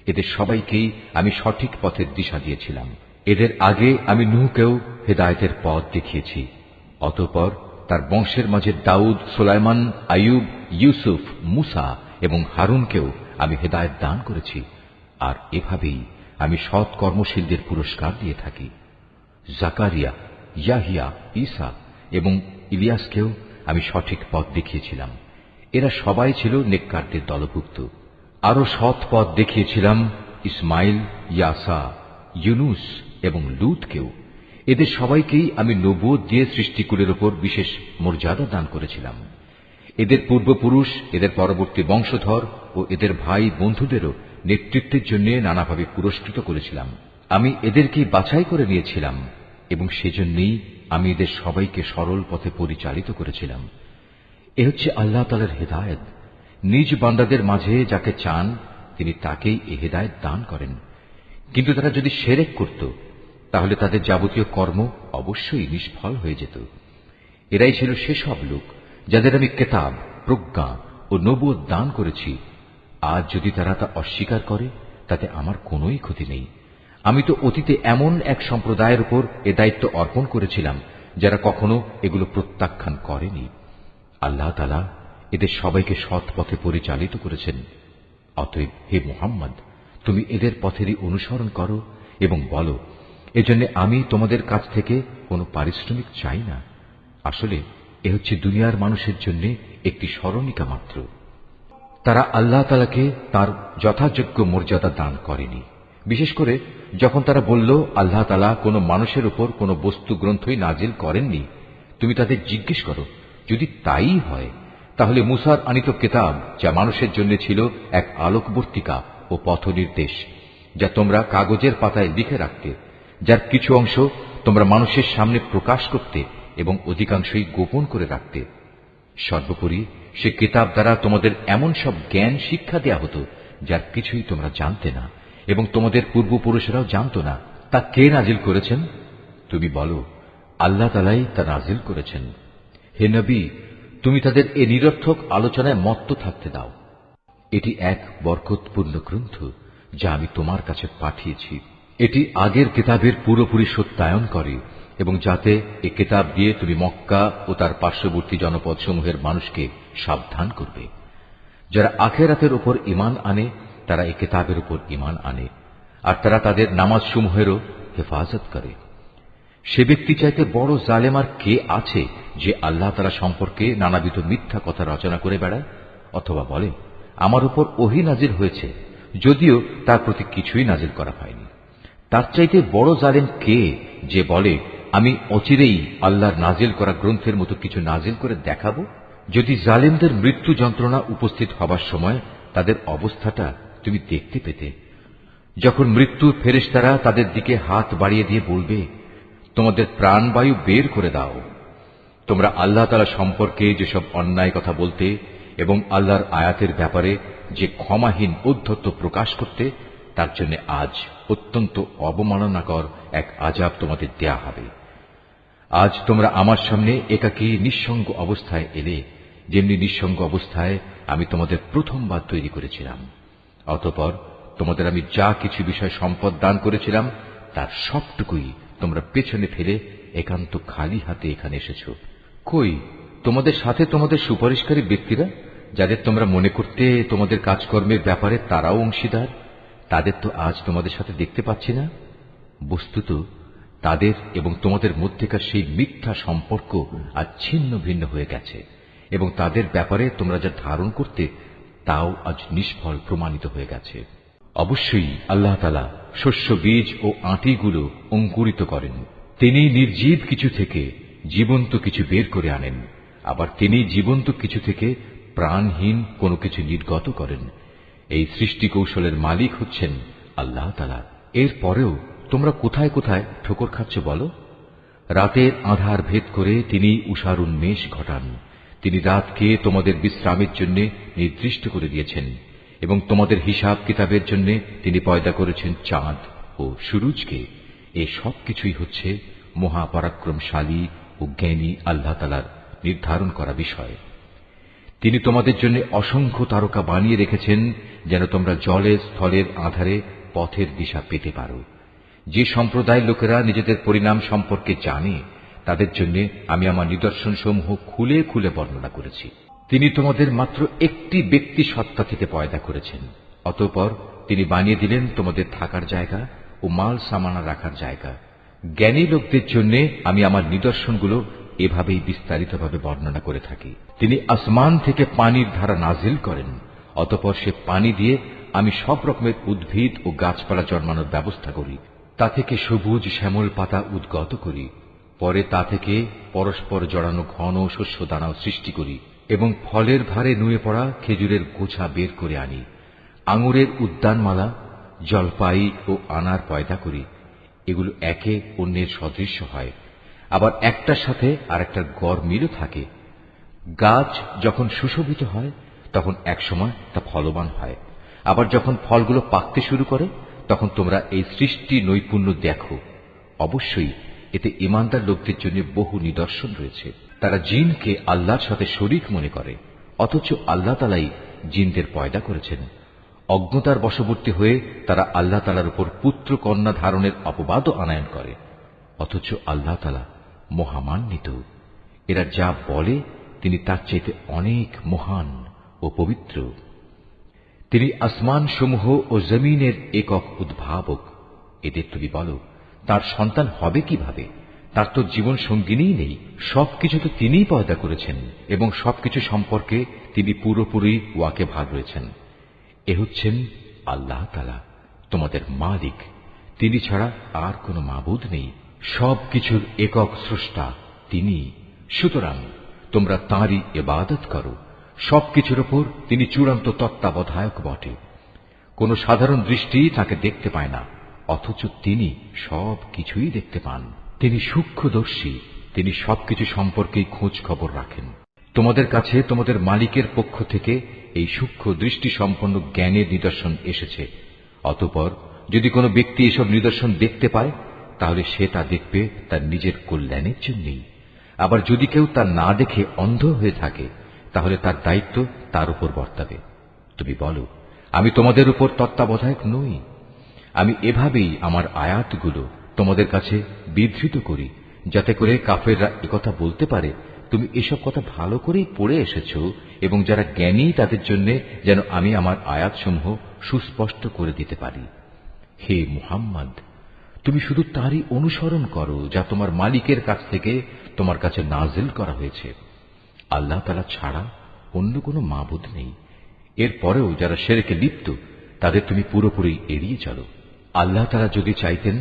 এদের সবাইকেই আমি সঠিক পথের দিশা দিয়েছিলাম। এদের আগে আমি নূহকেও হেদায়েতের পথ দেখিয়েছি। অতঃপর তার বংশের মাঝে দাউদ, সুলাইমান, আইয়ুব, ইউসুফ, মুসা এবং হারুনকেও আমি হেদায়েত দান করেছি। আর এভাবেই আমি সৎ কর্মশীলদের পুরস্কার দিয়ে থাকি। জাকারিয়া, ইয়াহিয়া, ঈসা এবং ইলিয়াসকেও আমি সঠিক পথ দেখিয়েছিলাম। এরা সবাই ছিল নেককারদের দলভুক্ত। আরো সৎ পথ দেখিয়েছিলাম ইসমাইল, ইয়াসা, ইউনুস এবং লূতকেও। এদের সবাইকেই আমি নবুয়ত দিয়ে সৃষ্টিকুলের উপর বিশেষ মর্যাদা দান করেছিলাম। এদের পূর্বপুরুষ, এদের পরবর্তী বংশধর ও এদের ভাই বন্ধুদেরও নেতৃত্বের জন্য নানাভাবে পুরস্কৃত করেছিলাম। আমি এদেরকেই বাছাই করে নিয়েছিলাম এবং সেজন্যই আমি এদের সবাইকে সরল পথে পরিচালিত করেছিলাম। এ হচ্ছে আল্লাহ তাআলার হেদায়েত। নিজ বান্দাদের মাঝে যাকে চান তিনি তাকেই এ হেদায়েত দান করেন। কিন্তু তারা যদি শিরক করত, তাহলে তাদের যাবতীয় কর্ম অবশ্যই নিষ্ফল হয়ে যেত। এরাই ছিল সেসব লোক যাদের আমি কিতাব, প্রজ্ঞা ও নবুয়ত দান করেছি। আজ যদি তারা তা অস্বীকার করে, তাতে আমার কোনোই ক্ষতি নেই। আমি তো অতীতে এমন এক সম্প্রদায়ের উপর এ দায়িত্ব অর্পণ করেছিলাম যারা কখনো এগুলো প্রত্যাখ্যান করেনি। আল্লাহ তাআলা এদের সবাইকে সৎ পথে পরিচালিত করেছেন। অতএব হে মুহাম্মদ, তুমি এদের পথেরই অনুসরণ করো এবং বলো, এজন্য আমি তোমাদের কাছ থেকে কোনো পারিশ্রমিক চাই না। আসলে এ হচ্ছে দুনিয়ার মানুষের জন্য একটি স্মরণিকা মাত্র। তারা আল্লাহ তাআলাকে তার যথাযোগ্য মর্যাদা দান করেনি। বিশেষ করে যখন তারা বলল, আল্লাহ তাআলা কোনো মানুষের উপর কোনো বস্তু গ্রন্থই নাজিল করেননি, তুমি তাদের জিজ্ঞেস করো, যদি তাই হয় তাহলে মুসার আনিত কিতাব, যা মানুষের জন্য ছিল এক আলোকবর্তিকা ও পথনির্দেশ, যা তোমরা কাগজের পাতায় লিখে রাখতে, যার কিছু অংশ তোমরা মানুষের সামনে প্রকাশ করতে এবং অধিকাংশই গোপন করে রাখতে। সর্বোপরি সে কিতাব দ্বারা তোমাদের এমন সব জ্ঞান শিক্ষা দেয়া হতো যার কিছুই তোমরা জানতে না এবং তোমাদের পূর্বপুরুষেরাও জানত না। তা কে নাজিল করেছেন? তুমি বলো, আল্লাহ তাআলাই তা নাজিল করেছেন। হে নবী, তুমি তাদের এ নিরর্থক আলোচনায় মত্ত থাকতে দাও। এটি এক বরকতপূর্ণ গ্রন্থ যা আমি তোমার কাছে পাঠিয়েছি। এটি আগের কিতাবের পুরোপুরি সত্যায়ন করে এবং যাতে এ কিতাব দিয়ে তুমি মক্কা ও তার পার্শ্ববর্তী জনপদসমূহের মানুষকে সাবধান করবে। যারা আখিরাতের উপর ঈমান আনে তারা এ কিতাবের উপর ঈমান আনে, আর তারা তাদের নামাজসমূহেরও হেফাজত করে। সে ব্যক্তি চাইতে বড় জালেম আর কে আছে যে আল্লাহ তাআলা সম্পর্কে নানাবিধ মিথ্যা কথা রচনা করে বেড়ায়, অথবা বলে আমার উপর ওহী নাজিল হয়েছে, যদিও তার প্রতি কিছুই নাজিল করা হয়নি। তার চাইতে বড় জালেম কে যে বলে আমি অচিরেই আল্লাহর নাজিল করা গ্রন্থের মতো কিছু নাজিল করে দেখাবো। যদি জালেমদের মৃত্যু যন্ত্রণা উপস্থিত হবার সময় তাদের অবস্থাটা তুমি দেখতে পেতে, যখন মৃত্যুর ফেরেশতারা তাদের দিকে হাত বাড়িয়ে দিয়ে বলবে, তোমাদের প্রাণবায়ু বের করে দাও। তোমরা আল্লাহ তাআলা সম্পর্কে যেসব অন্যায় কথা বলতে এবং আল্লাহর আয়াতের ব্যাপারে যে ক্ষমাহীন ঔদ্ধত্য প্রকাশ করতে, তার জন্য আজ অত্যন্ত অবমাননাকর এক আযাব তোমাদের দেয়া হবে। আজ তোমরা আমার সামনে একাকী নিঃসঙ্গ অবস্থায় এলে, যেমনি নিঃসঙ্গ অবস্থায় আমি তোমাদের প্রথমবার তৈরি করেছিলাম। অতঃপর তোমাদের আমি যা কিছু বিষয় সম্পদ দান করেছিলাম তার সবটুকুই তোমরা পেছনে ফেলে একান্ত খালি হাতে এখানে এসেছ। কই তোমাদের সাথে তোমাদের সুপারিশকারী ব্যক্তিরা, যাদের তোমরা মনে করতে তোমাদের কাজকর্মের ব্যাপারে তারাও অংশীদার? তাদের তো আজ তোমাদের সাথে দেখতে পাচ্ছি না। বস্তুত তাদের এবং তোমাদের মধ্যেকার সেই মিথ্যা সম্পর্ক আজ ছিন্ন ভিন্ন হয়ে গেছে, এবং তাদের ব্যাপারে তোমরা যা ধারণ করতে তাও আজ নিষ্ফল প্রমাণিত হয়ে গেছে। অবশ্যই আল্লাহ তাআলা শস্য বীজ ও আঁটিগুলো অঙ্কুরিত করেন। তিনি নির্জীব কিছু থেকে জীবন্ত কিছু বের করে আনেন, আবার তিনি জীবন্ত কিছু থেকে প্রাণহীন কোনো কিছু নির্গত করেন। এই সৃষ্টি কৌশলের মালিক হচ্ছেন আল্লাহ তাআলা। এর পরেও তোমরা কোথায় কোথায় ঠোকর খাচ্ছ বলো? রাতের আঁধার ভেদ করে তিনি উষার উন্মেষ ঘটান। তিনি রাতকে তোমাদের বিশ্রামের জন্য নির্দিষ্ট করে দিয়েছেন, এবং তোমাদের হিসাব কিতাবের জন্য তিনি পয়দা করেছেন চাঁদ ও সূরজকে। এ সব কিছুই হচ্ছে মহাপরাক্রমশালী ও জ্ঞানী আল্লাহ তাআলার নির্ধারণ করা বিষয়। তিনি তোমাদের জন্য অসংখ্য তারকা বানিয়ে রেখেছেন, যেন তোমরা জলে স্থলের আধারে পথের দিশা পেতে পারো। যে সম্প্রদায়ের লোকেরা নিজেদের পরিণাম সম্পর্কে জানে, তাদের জন্য আমি আমার নিদর্শনসমূহ খুলে খুলে বর্ণনা করেছি। তিনি তোমাদের মাত্র একটি ব্যক্তি সত্তা থেকে পয়দা করেছেন, অতঃপর তিনি বানিয়ে দিলেন তোমাদের থাকার জায়গা ও মাল সামানা রাখার জায়গা। জ্ঞানী লোকদের জন্য আমি আমার নিদর্শনগুলো এভাবেই বিস্তারিতভাবে বর্ণনা করে থাকি। তিনি আসমান থেকে পানির ধারা নাজিল করেন, অতঃপর সে পানি দিয়ে আমি সব রকমের উদ্ভিদ ও গাছপালা জন্মানোর ব্যবস্থা করি। তা থেকে সবুজ শ্যামল পাতা উদ্গত করি। পরে তা থেকে পরস্পর জড়ানো ঘন শস্য দানাও সৃষ্টি করি, এবং ফলের ভারে নুয়ে পড়া খেজুরের গোছা বের করে আনি। আঙুরের উদ্যানমালা, জলপাই ও আনার পয়দা করি। এগুলো একে অন্যের সদৃশ্য হয়, আবার একটার সাথে আর একটার গড় মিলও থাকে। গাছ যখন সুশোভিত হয় তখন একসময় তা ফলবান হয়, আবার যখন ফলগুলো পাকতে শুরু করে তখন তোমরা এই সৃষ্টি নৈপুণ্য দেখো। অবশ্যই এতে ঈমানদার লোকদের জন্য বহু নিদর্শন রয়েছে। তারা জিনকে আল্লাহর সাথে শরীক মনে করে, অথচ আল্লাহ তাআলাই জিনদের পয়দা করেছেন। অজ্ঞতার বশবর্তী হয়ে তারা আল্লাহ তাআলার উপর পুত্র কন্যা ধারণের অপবাদও আনায়ন করে, অথচ আল্লাহ তাআলা মহামান্বিত। এরা যা বলে তিনি তার চাইতে অনেক মহান ও পবিত্র। তিনি আসমান সমূহ ও জমিনের একক উদ্ভাবক। এদের তুমি বলো, তার সন্তান হবে কিভাবে? তার তো জীবন সঙ্গিনীই নেই। সবকিছু তো তিনিই পয়দা করেছেন, এবং সবকিছু সম্পর্কে তিনি পুরোপুরি ওয়াকেবহাল রয়েছেন। এ হচ্ছেন আল্লাহ তাআলা, তোমাদের মালিক। তিনি ছাড়া আর কোনো মাবুদ নেই। সবকিছুর একক স্রষ্টা তিনি। সুতরাং তোমরা তাঁরই ইবাদত করো। সবকিছুর উপর তিনি চূড়ান্ত তত্ত্বাবধায়ক বটে। কোন সাধারণ দৃষ্টি তাকে দেখতে পায় না, অথচ তিনি সবকিছুই দেখতে পান। তিনি সূক্ষ্মদর্শী, তিনি সবকিছু সম্পর্কেই খোঁজ খবর রাখেন। তোমাদের কাছে তোমাদের মালিকের পক্ষ থেকে এই সূক্ষ্ম দৃষ্টি সম্পন্ন জ্ঞানের নিদর্শন এসেছে। অতঃপর যদি কোনো ব্যক্তি এসব নিদর্শন দেখতে পায়, তাহলে সে তা দেখবে তার নিজের কল্যাণের জন্যই। আবার যদি কেউ তা না দেখে অন্ধ হয়ে থাকে, তাহলে তার দায়িত্ব তার উপর বর্তাবে। তুমি বলো, আমি তোমাদের উপর তত্ত্বাবধায়ক নই? আমি এভাবেই আমার আয়াতগুলো তোমাদের কাছে বিধৃত করি, যাতে করে কাফেররা একথা বলতে পারে তুমি এসব কথা ভালো করেই পড়ে এসেছ, এবং যারা জ্ঞানী তাদের জন্য যেন আমি আমার আয়াতসমূহ সুস্পষ্ট করে দিতে পারি। হে মুহাম্মদ, তুমি শুধু তারই অনুসরণ করো যা তোমার মালিকের কাছ থেকে তোমার কাছে নাজিল করা হয়েছে। আল্লাহ তাআলা ছাড়া অন্য কোনো মাবুদ নেই। এরপরেও যারা শিরকে লিপ্ত, তাদের তুমি পুরোপুরি এড়িয়ে চলো। আল্লাহ তাআলা যদি চাইতেন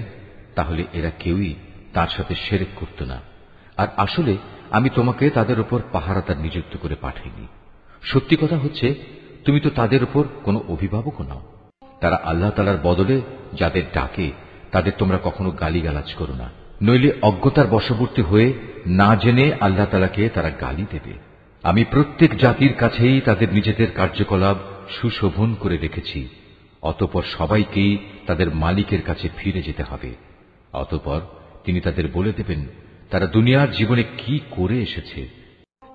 তাহলে এরা কেউই তার সাথে শিরক করত না। আর আসলে আমি তোমাকে তাদের উপর পাহারাদার নিযুক্ত করে পাঠাইনি। সত্যি কথা হচ্ছে, তুমি তো তাদের উপর কোনো অভিভাবকও নাও। তারা আল্লাহ তাআলার বদলে যাদের ডাকে তাদের তোমরা কখনো গালিগালাজ করো না, নইলে অজ্ঞতার বশবর্তী হয়ে না জেনে আল্লাহ তাআলাকে তারা গালি দেবে। আমি প্রত্যেক জাতির কাছেই তাদের নিজেদের কার্যকলাপ সুশোভন করে রেখেছি। অতঃপর সবাইকেই তাদের মালিকের কাছে ফিরে যেতে হবে। অতঃপর তিনি তাদের বলে দেবেন তারা দুনিয়ার জীবনে কি করে এসেছে।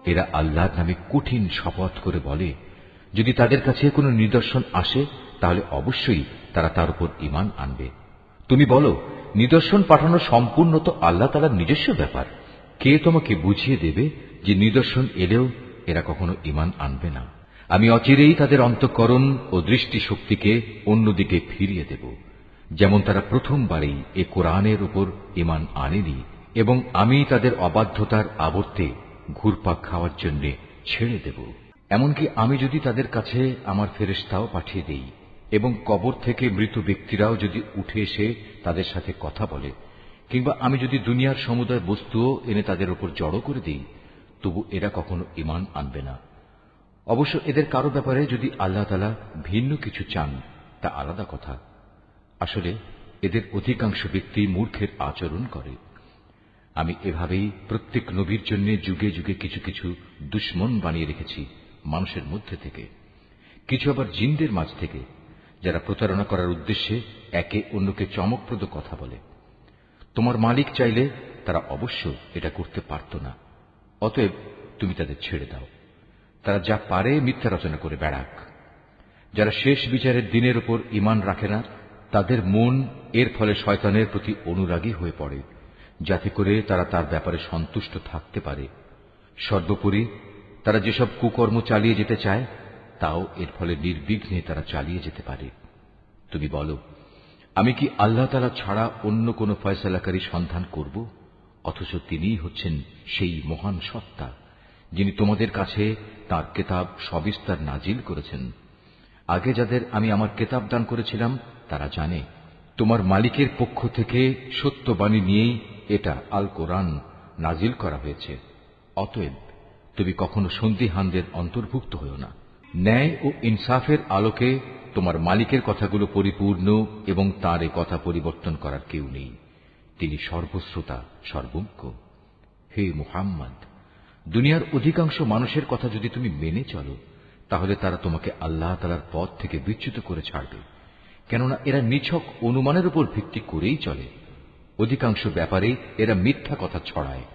এরা আল্লাহর নামে কঠিন শপথ করে বলে, যদি তাদের কাছে কোনো নিদর্শন আসে তাহলে অবশ্যই তারা তার উপর ঈমান আনবে। তুমি বলো, নিদর্শন পাঠানো সম্পূর্ণ তো আল্লাহ তাআলার নিজস্ব ব্যাপার। কে তোমাকে বুঝিয়ে দেবে যে নিদর্শন এলেও এরা কখনো ঈমান আনবে না? আমি অচিরেই তাদের অন্তঃকরণ ও দৃষ্টি শক্তিকে অন্যদিকে ফিরিয়ে দেব। যেমন তারা প্রথমবারেই এ কোরআনের উপর ঈমান আনেনি এবং আমি তাদের অবাধ্যতার আবর্তে ঘুরপাক খাওয়ার জন্য ছেড়ে দেব। এমনকি আমি যদি তাদের কাছে আমার ফেরেশতাও পাঠিয়ে দেই এবং কবর থেকে মৃত ব্যক্তিরাও যদি উঠে এসে তাদের সাথে কথা বলে, কিংবা আমি যদি দুনিয়ার সমুদয় বস্তুও এনে তাদের উপর জড়ো করে দিই, তবু এরা কখনো ঈমান আনবে না। অবশ্য এদের কারো ব্যাপারে যদি আল্লাহ তাআলা ভিন্ন কিছু চান তা আলাদা কথা। আসলে এদের অধিকাংশ ব্যক্তি মূর্খের আচরণ করে। আমি এভাবেই প্রত্যেক নবীর জন্য যুগে যুগে কিছু কিছু দুশমন বানিয়ে রেখেছি মানুষের মধ্যে থেকে, কিছু আবার জিনদের মাঝ থেকে, যারা প্রতারণা করার উদ্দেশ্যে একে অন্যকে চমকপ্রদ কথা বলে। তোমার মালিক চাইলে তারা অবশ্য এটা করতে পারত না, অতএব তুমি তাদের ছেড়ে দাও। তারা যা পারে মিথ্যা রচনা করে বেড়াক। যারা শেষ বিচারের দিনের উপর ঈমান রাখে না, তাদের মন এর ফলে শয়তানের প্রতি অনুরাগী হয়ে পড়ে, যাতে করে তারা তার ব্যাপারে সন্তুষ্ট থাকতে পারে। সর্বোপরি তারা যেসব কুকর্ম চালিয়ে যেতে চায় তাও এর ফলে নির্বিঘ্নে তারা চালিয়ে যেতে পারে। তুমি বলো, আমি কি আল্লাহ তাআলা ছাড়া অন্য কোন ফয়সালাকারী সন্ধান করব? অথচ তিনিই হচ্ছেন সেই মহান সত্তা, যিনি তোমাদের কাছে তাঁর কেতাব সবিস্তার নাজিল করেছেন। আগে যাদের আমি আমার কেতাব দান করেছিলাম তারা জানে তোমার মালিকের পক্ষ থেকে সত্যবাণী নিয়েই এটা আল কোরআন নাজিল করা হয়েছে। অতএব তুমি কখনো সন্দিহানদের অন্তর্ভুক্ত হও না। ন্যায় ও ইনসাফের আলোকে তোমার মালিকের কথাগুলো পরিপূর্ণ এবং তাঁর এ কথা পরিবর্তন করার কেউ নেই। তিনি সর্বশ্রোতা সর্বজ্ঞ। হে মুহাম্মদ, দুনিয়ার অধিকাংশ মানুষের কথা যদি তুমি মেনে চলো, তাহলে তারা তোমাকে আল্লাহ তাআলার পথ থেকে বিচ্যুত করে ছাড়বে, কেননা এরা নিছক অনুমানের উপর ভিত্তি করেই চলে। অধিকাংশ ব্যাপারে এরা মিথ্যা কথা ছড়ায়।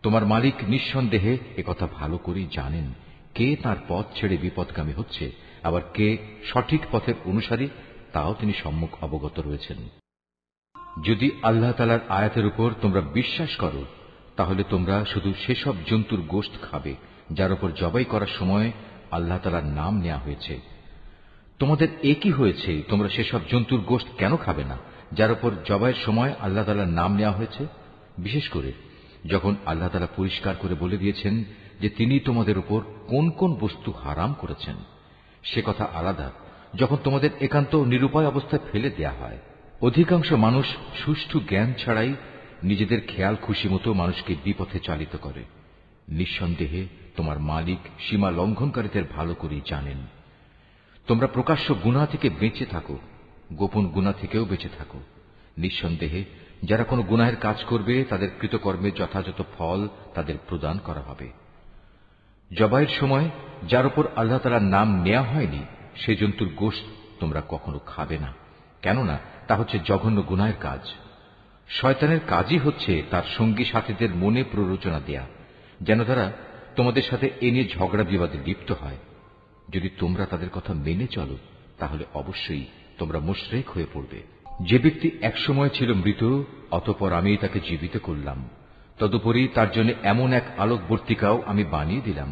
তোমার মালিক নিঃসন্দেহে একথা ভালো করেই জানেন কে তার পথ ছেড়ে বিপদগামী হচ্ছে, আবার কে সঠিক পথের অনুসারী, তাও তিনি সম্মুখ অবগত রয়েছেন। যদি আল্লাহ তাআলার আয়াতের উপর তোমরা বিশ্বাস করো, তাহলে তোমরা শুধু সেসব জন্তুর গোশত খাবে যার উপর জবাই করার সময় আল্লাহ তাআলার নাম নেওয়া হয়েছে। তোমাদের একই হয়েছে, তোমরা সেসব জন্তুর গোশত কেন খাবে না যার উপর জবাইয়ের সময় আল্লাহ তাআলার নাম নেওয়া হয়েছে? বিশেষ করে যখন আল্লাহ তাআলা পরিষ্কার করে বলে দিয়েছেন যে তিনি তোমাদের উপর কোন কোন বস্তু হারাম করেছেন। সে কথা আলাদা যখন তোমাদের একান্ত নিরুপায় অবস্থায় ফেলে দেয়া হয়। অধিকাংশ মানুষ সুষ্ঠু জ্ঞান ছাড়াই নিজেদের খেয়াল খুশি মতো মানুষকে বিপথে চালিত করে। নিঃসন্দেহে তোমার মালিক সীমা লঙ্ঘনকারীদের ভালো করেই জানেন। তোমরা প্রকাশ্য গুনাহ থেকে বেঁচে থাকো, গোপন গুনাহ থেকেও বেঁচে থাকো। নিঃসন্দেহে যারা কোনো গুনাহের কাজ করবে তাদের কৃতকর্মের যথাযথ ফল তাদের প্রদান করা হবে। জবাইয়ের সময় যার উপর আল্লাহ তাআলার নাম নেওয়া হয়নি সে জন্তুর গোশত তোমরা কখনো খাবে না, কেননা তা হচ্ছে জঘন্য গুনাহের কাজ। শয়তানের কাজই হচ্ছে তার সঙ্গী সাথীদের মনে প্ররোচনা দেয়া, যেন তারা তোমাদের সাথে এ নিয়ে ঝগড়া বিবাদে লিপ্ত হয়। যদি তোমরা তাদের কথা মেনে চলো, তাহলে অবশ্যই তোমরা মুশরিক হয়ে পড়বে। যে ব্যক্তি একসময় ছিল মৃত, অতঃপর আমি তাকে জীবিত করলাম, তদুপরি তার জন্য এমন এক আলোকবর্তিকাও আমি বানিয়ে দিলাম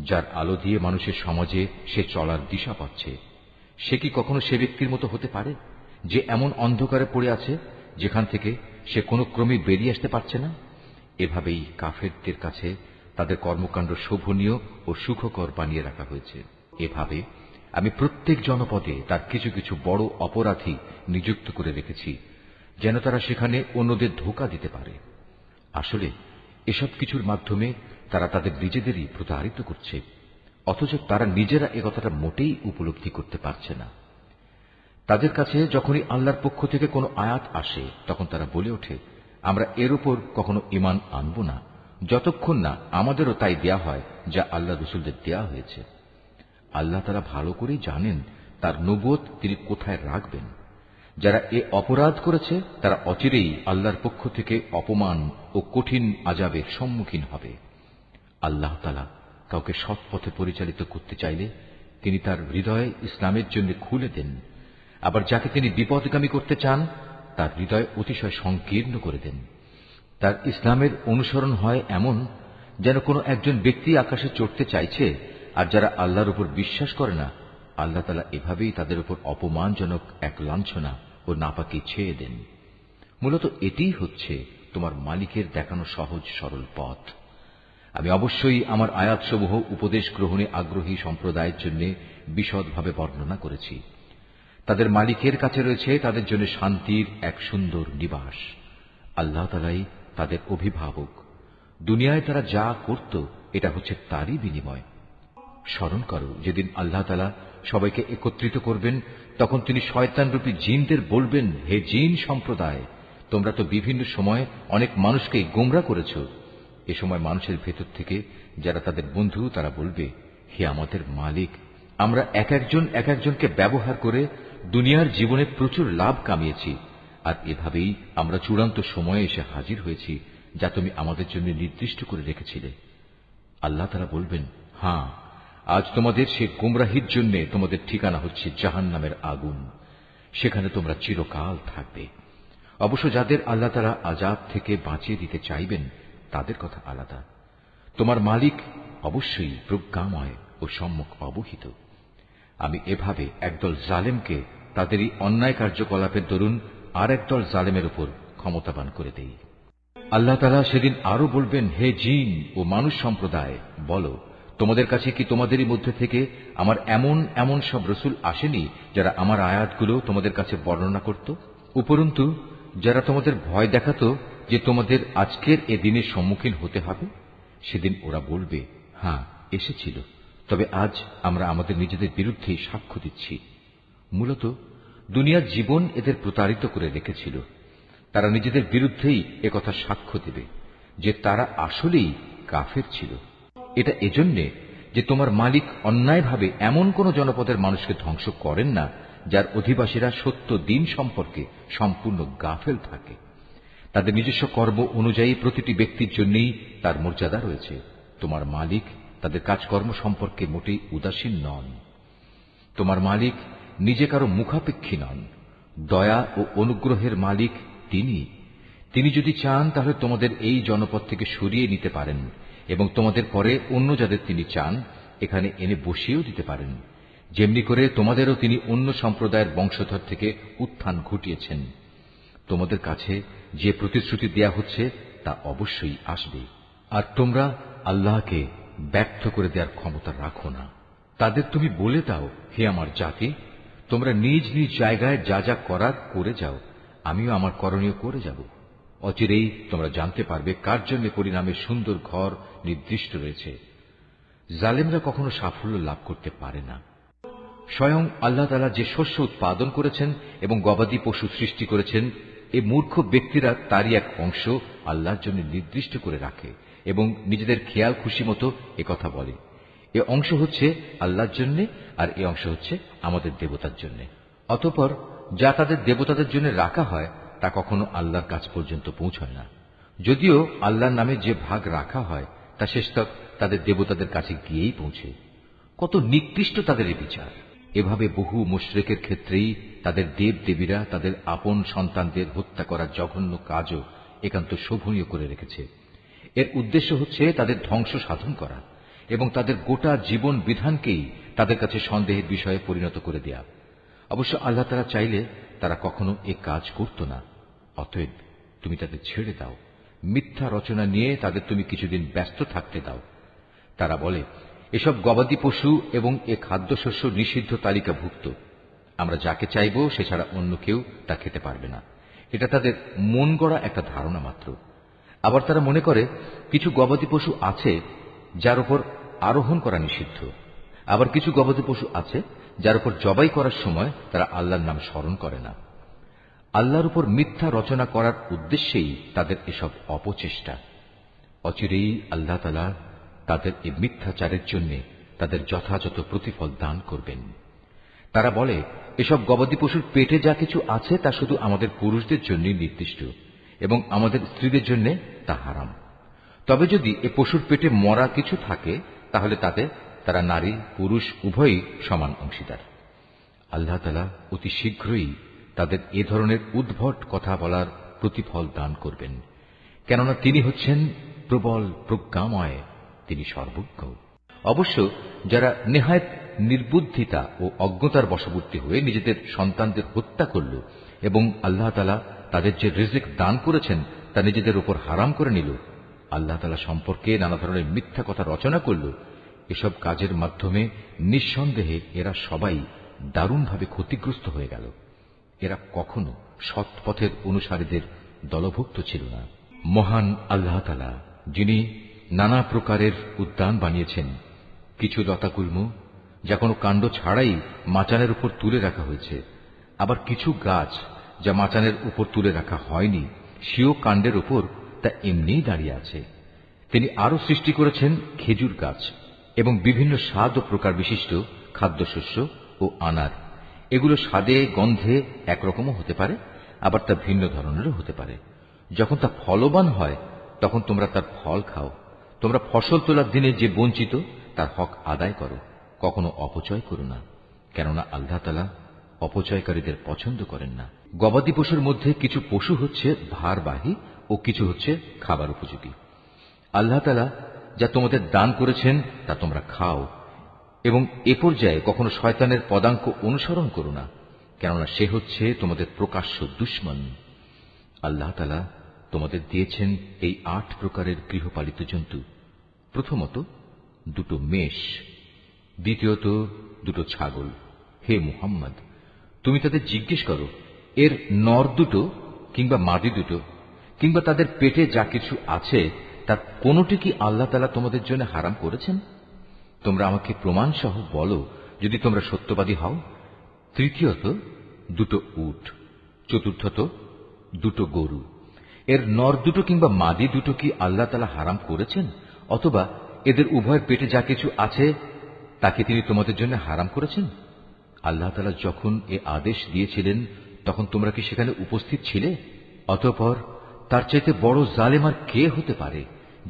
যার আলো দিয়ে মানুষের সমাজে সে চলার দিশা পাচ্ছে। সে কি কখনো সে ব্যক্তির মতো হতে পারে যে এমন অন্ধকারে পড়ে আছে যেখান থেকে সে কোনো ক্রমে বেরিয়ে আসতে পারছে না? এভাবেই কাফেরদের কাছে তাদের কর্মকাণ্ড শোভনীয় ও সুখকর বানিয়ে রাখা হয়েছে। এভাবে আমি প্রত্যেক জনপদে তার কিছু কিছু বড় অপরাধী নিযুক্ত করে রেখেছি, যেন তারা সেখানে অন্যদের ধোঁকা দিতে পারে। আসলে এসব কিছুর মাধ্যমে তারা তাদের নিজেদেরই প্রতারিত করছে, অথচ তারা নিজেরা একথাটা মোটেই উপলব্ধি করতে পারছে না। তাদের কাছে যখনই আল্লাহর পক্ষ থেকে কোনো আয়াত আসে তখন তারা বলে ওঠে, আমরা এর উপর কখনো ঈমান আনব না যতক্ষণ না আমাদেরও তাই দেয়া হয় যা আল্লাহ রাসূলদের দেয়া হয়েছে। আল্লাহ তাআলা ভালো করেই জানেন তার নবুয়ত তিনি কোথায় রাখবেন। যারা এ অপরাধ করেছে তারা অচিরেই আল্লাহর পক্ষ থেকে অপমান ও কঠিন আযাবের সম্মুখীন হবে। আল্লাহ তাআলা কাউকে সৎ পথে পরিচালিত করতে চাইলে তিনি তার হৃদয় ইসলামের জন্য খুলে দেন, আবার যাকে তিনি বিপদগামী করতে চান তার হৃদয় অতিশয় সংকীর্ণ করে দেন। তার ইসলামের অনুসরণ হয় এমন যেন কোনো একজন ব্যক্তি আকাশে চড়তে চাইছে, আর যারা আল্লাহর উপর বিশ্বাস করে না আল্লাহ তাআলা এভাবেই তাদের উপর অপমানজনক এক লাঞ্ছনা ও নাপাকি ছেয়ে দেন। মূলত এটিই হচ্ছে তোমার মালিকের দেখানো সহজ সরল পথ। আমি অবশ্যই আমার আয়াতসমূহ উপদেশ গ্রহণে আগ্রহী সম্প্রদায়ের জন্য বিশদভাবে বর্ণনা করেছি। তাদের মালিকের কাছে রয়েছে তাদের জন্য শান্তির এক সুন্দর নিবাস। আল্লাহ তাআলাই তাদের অভিভাবক। দুনিয়ায় তারা যা করত এটা হচ্ছে তারই বিনিময়। স্মরণ করো, যেদিন আল্লাহ তাআলা সবাইকে একত্রিত করবেন, তখন তিনি শয়তানরূপী জিনদের বলবেন, হে জিন সম্প্রদায়, তোমরা তো বিভিন্ন সময় অনেক মানুষকে গোমরা করেছ। এ সময় মানুষের ভেতর থেকে যারা তাদের বন্ধু, তারা বলবে, হে আমাদের মালিক, আমরা এক একজনকে ব্যবহার করে দুনিয়ার জীবনে প্রচুর লাভ কামিয়েছি, আর এভাবেই আমরা চূড়ান্ত সময়ে এসে হাজির হয়েছি যা তুমি আমাদের জন্য নির্দিষ্ট করে রেখেছিলে। আল্লাহ তাআলা বলবেন, হ্যাঁ, আজ তোমাদের সে গুমরাহির জন্য তোমাদের ঠিকানা হচ্ছে জাহান্নামের আগুন, সেখানে তোমরা চিরকাল থাকবে। অবশ্য যাদের আল্লাহ তাআলা আযাব থেকে বাঁচিয়ে দিতে চাইবেন তাদের কথা আলাদা। তোমার মালিক অবশ্যই প্রজ্ঞাময় ও সম্যক অবহিত। আমি এভাবে একদল জালেমকে তাদেরই অন্যায় কার্যকলাপের দরুন আর একদল জালেমের উপর ক্ষমতাবান করে দেই। আল্লাহ তাআলা সেদিন আরো বলবেন, হে জিন ও মানুষ সম্প্রদায়, বলো, তোমাদের কাছে কি তোমাদেরই মধ্যে থেকে আমার এমন সব রসুল আসেনি যারা আমার আয়াতগুলো তোমাদের কাছে বর্ণনা করত? উপরন্তু যারা তোমাদের ভয় দেখাতো যে তোমাদের আজকের এ দিনের সম্মুখীন হতে হবে? সেদিন ওরা বলবে, হ্যাঁ, এসেছিল, তবে আজ আমরা আমাদের নিজেদের বিরুদ্ধেই সাক্ষ্য দিচ্ছি। মূলত দুনিয়ার জীবন এদের প্রতারিত করে রেখেছিল। তারা নিজেদের বিরুদ্ধেই একথা সাক্ষ্য দেবে যে তারা আসলেই কাফের ছিল। এটা এজন্যে যে তোমার মালিক অন্যায়ভাবে এমন কোন জনপদের মানুষকে ধ্বংস করেন না যার অধিবাসীরা সত্য দিন সম্পর্কে সম্পূর্ণ গাফেল থাকে। তাদের নিজস্ব কর্ম অনুযায়ী প্রতিটি ব্যক্তির জন্যই তার মর্যাদা রয়েছে। তোমার মালিক তাদের কাজকর্ম সম্পর্কে মোটেই উদাসীন নন। তোমার মালিক নিজে কারো মুখাপেক্ষী নন। দয়া ও অনুগ্রহের মালিক তিনি যদি চান তাহলে তোমাদের এই জনপদ থেকে সরিয়ে নিতে পারেন এবং তোমাদের পরে অন্য যাদের তিনি চান এখানে এনে বসিয়েও দিতে পারেন। যেমনি করে তোমাদেরও তিনি অন্য সম্প্রদায়ের বংশধর থেকে উত্থান ঘটিয়েছেন। তোমাদের কাছে যে প্রতিশ্রুতি দেয়া হচ্ছে তা অবশ্যই আসবে, আর তোমরা আল্লাহকে ব্যর্থ করে দেওয়ার ক্ষমতা রাখো না। তাদের তুমি বলে দাও, হে আমার জাতি, তোমরা নিজ নিজ জায়গায় যা যা করার করে যাও, আমিও আমার করণীয় করে যাব। অচিরেই তোমরা জানতে পারবে কার জন্য পরিণামে সুন্দর ঘর নির্দিষ্ট রয়েছে। জালেমরা কখনো সাফল্য লাভ করতে পারে না। স্বয়ং আল্লাহ তাআলা যে শস্য উৎপাদন করেছেন এবং গবাদি পশু সৃষ্টি করেছেন, এই মূর্খ ব্যক্তিরা তারই এক অংশ আল্লাহর জন্য নির্দিষ্ট করে রাখে এবং নিজেদের খেয়াল খুশি মতো একথা বলে, এ অংশ হচ্ছে আল্লাহর জন্য আর এ অংশ হচ্ছে আমাদের দেবতার জন্য। অতঃপর যা তাদের দেবতাদের জন্য রাখা হয় তা কখনো আল্লাহর কাছ পর্যন্ত পৌঁছয় না। যদিও আল্লাহর নামে যে ভাগ রাখা হয় তা শেষতক তাদের দেবতাদের কাছে গিয়েই পৌঁছে। কত নিকৃষ্ট তাদের এই বিচার! এভাবে বহু মুশরিকের ক্ষেত্রেই তাদের দেব দেবীরা তাদের আপন সন্তানদের হত্যা করার জঘন্য কাজও একান্ত শোভনীয় করে রেখেছে। এর উদ্দেশ্য হচ্ছে তাদের ধ্বংস সাধন করা এবং তাদের গোটা জীবন বিধানকেই তাদের কাছে সন্দেহের বিষয়ে পরিণত করে দেয়া। অবশ্য আল্লাহ তাআলা চাইলে তারা কখনো এ কাজ করত না। অতএব তুমি তাদের ছেড়ে দাও, মিথ্যা রচনা নিয়ে তাদের তুমি কিছুদিন ব্যস্ত থাকতে দাও। তারা বলে, এসব গবাদি পশু এবং এ খাদ্যশস্য নিষিদ্ধ তালিকাভুক্ত, আমরা যাকে চাইব সে ছাড়া অন্য কেউ তা খেতে পারবে না। এটা তাদের মন গড়া একটা ধারণা মাত্র। আবার তারা মনে করে কিছু গবাদি পশু আছে যার উপর আরোহণ করা নিষিদ্ধ, আবার কিছু গবাদি পশু আছে যার উপর জবাই করার সময় তারা আল্লাহর নাম স্মরণ করে না। আল্লাহর উপর মিথ্যা রচনা করার উদ্দেশ্যেই তাদের এসব অপচেষ্টা। অচিরেই আল্লাহ তাআলা তাদের এই মিথ্যাচারের জন্য তাদের যথাযথ প্রতিফল দান করবেন। তারা বলে, এসব গবাদি পশুর পেটে যা কিছু আছে তা শুধু আমাদের পুরুষদের জন্য নির্দিষ্ট এবং আমাদের স্ত্রীদের জন্য তা হারাম। তবে যদি এ পশুর পেটে মরা কিছু থাকে তাহলে তাতে তারা নারী পুরুষ উভয়ই সমান অংশীদার। আল্লাহ তাআলা অতি শীঘ্রই তাদের এ ধরনের উদ্ভট কথা বলার প্রতিফল দান করবেন, কেননা তিনি হচ্ছেন প্রবল প্রজ্ঞাময়, তিনি সর্বজ্ঞ। অবশ্য যারা নেহায়েত নির্বুদ্ধিতা ও অজ্ঞতার বশবর্তী হয়ে নিজেদের সন্তানদের হত্যা করল, এবং আল্লাহ তাআলা তাদের যে রিজিক দান করেছেন তা নিজেদের উপর হারাম করে নিল, আল্লাহ তাআলা সম্পর্কে নানা ধরনের মিথ্যা কথা রচনা করল, এসব কাজের মাধ্যমে নিঃসন্দেহে এরা সবাই দারুণভাবে ক্ষতিগ্রস্ত হয়ে গেল। এরা কখনো সৎ পথের অনুসারীদের দলভুক্ত ছিল না। মহান আল্লাহ তাআলা, যিনি নানা প্রকারের উদ্যান বানিয়েছেন, কিছু লতাগুল্ম যা কোনো কাণ্ড ছাড়াই মাচানের উপর তুলে রাখা হয়েছে, আবার কিছু গাছ যা মাচানের উপর তুলে রাখা হয়নি, সেও কাণ্ডের উপর তা এমনিই দাঁড়িয়ে আছে। তিনি আরো সৃষ্টি করেছেন খেজুর গাছ এবং বিভিন্ন স্বাদ ও প্রকার বিশিষ্ট খাদ্যশস্য ও আনার। এগুলো স্বাদে গন্ধে একরকমও হতে পারে, আবার তা ভিন্ন ধরনেরও হতে পারে। যখন তা ফলবান হয় তখন তোমরা তার ফল খাও। তোমরা ফসল তোলার দিনে যে বঞ্চিত তার হক আদায় করো, কখনো অপচয় করো না, কেননা আল্লাহ তাআলা অপচয়কারীদের পছন্দ করেন না। গবাদি পশুর মধ্যে কিছু পশু হচ্ছে ভারবাহী ও কিছু হচ্ছে খাবার উপযোগী। আল্লাহ তাআলা যা তোমাদের দান করেছেন তা তোমরা খাও, এবং এ পর্যায়ে কখনো শয়তানের পদাঙ্ক অনুসরণ করো না, কেননা সে হচ্ছে তোমাদের প্রকাশ্য দুশমন। আল্লাহ তাআলা তোমাদের দিয়েছেন এই 8 প্রকারের গৃহপালিত জন্তু। প্রথমত 2 মেষ, দ্বিতীয়ত 2 ছাগল। হে মুহাম্মদ, তুমি তাদের জিজ্ঞেস করো, এর নর 2 কিংবা মাদি 2 কিংবা তাদের পেটে যা কিছু আছে তার কোনটি কি আল্লাহ তাআলা তোমাদের জন্য হারাম করেছেন? তোমরা আমাকে প্রমাণ সহ বলো যদি তোমরা সত্যবাদী হও। তৃতীয়ত 2 উট, চতুর্থত 2 গরু। এর নর 2 কিংবা মাদি 2 কি আল্লাহ তাআলা হারাম করেছেন, অথবা এদের উভয়ের পেটে যা কিছু আছে তাকে তিনি তোমাদের জন্য হারাম করেছেন? আল্লাহ তাআলা যখন এ আদেশ দিয়েছিলেন তখন তোমরা কি সেখানে উপস্থিত ছিলে? অতঃপর তার চাইতে বড় জালেম আর কে হতে পারে,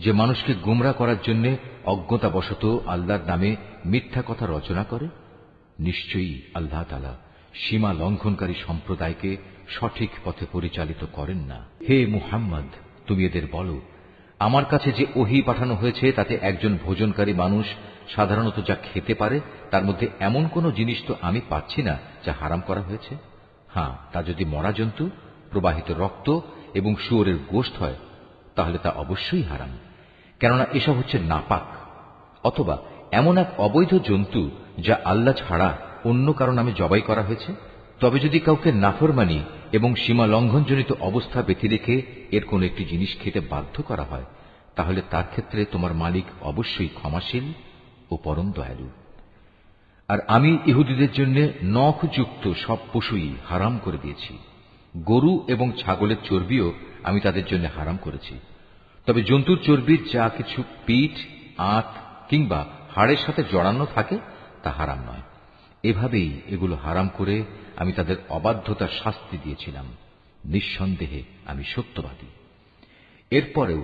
যে মানুষকে গুমরা করার জন্য অজ্ঞতাবশত আল্লাহর নামে মিথ্যা কথা রচনা করে? নিশ্চয়ই আল্লাহ তাআলা সীমা লঙ্ঘনকারী সম্প্রদায়কে সঠিক পথে পরিচালিত করেন না। হে মুহাম্মদ, তুমি এদের বলো, আমার কাছে যে ওহী পাঠানো হয়েছে তাতে একজন ভোজনকারী মানুষ সাধারণত যা খেতে পারে তার মধ্যে এমন কোন জিনিস তো আমি পাচ্ছি না যা হারাম করা হয়েছে। হ্যাঁ, তা যদি মরা জন্তু, প্রবাহিত রক্ত এবং শুয়োরের গোশত হয় তাহলে তা অবশ্যই হারাম, কেননা এসব হচ্ছে নাপাক। অথবা এমন এক অবৈধ জন্তু যা আল্লাহ ছাড়া অন্য কারো নামে জবাই করা হয়েছে। তবে যদি কাউকে নাফরমানি এবং সীমা লঙ্ঘনজনিত অবস্থা বেঁধে রেখে এর কোন একটি জিনিস খেতে বাধ্য করা হয়, তাহলে তার ক্ষেত্রে তোমার মালিক অবশ্যই ক্ষমাশীল ও পরম দয়ালু। আর আমি ইহুদিদের জন্য নখযুক্ত সব পশুই হারাম করে দিয়েছি। গরু এবং ছাগলের চর্বিও আমি তাদের জন্য হারাম করেছি। তবে জন্তুর চর্বির যা কিছু পিঠ, আঁত কিংবা হাড়ের সাথে জড়ানো থাকে তা হারাম নয়। এভাবেই এগুলো হারাম করে আমি তাদের অবাধ্যতার শাস্তি দিয়েছিলাম। নিঃসন্দেহে আমি সত্যবাদী। এরপরেও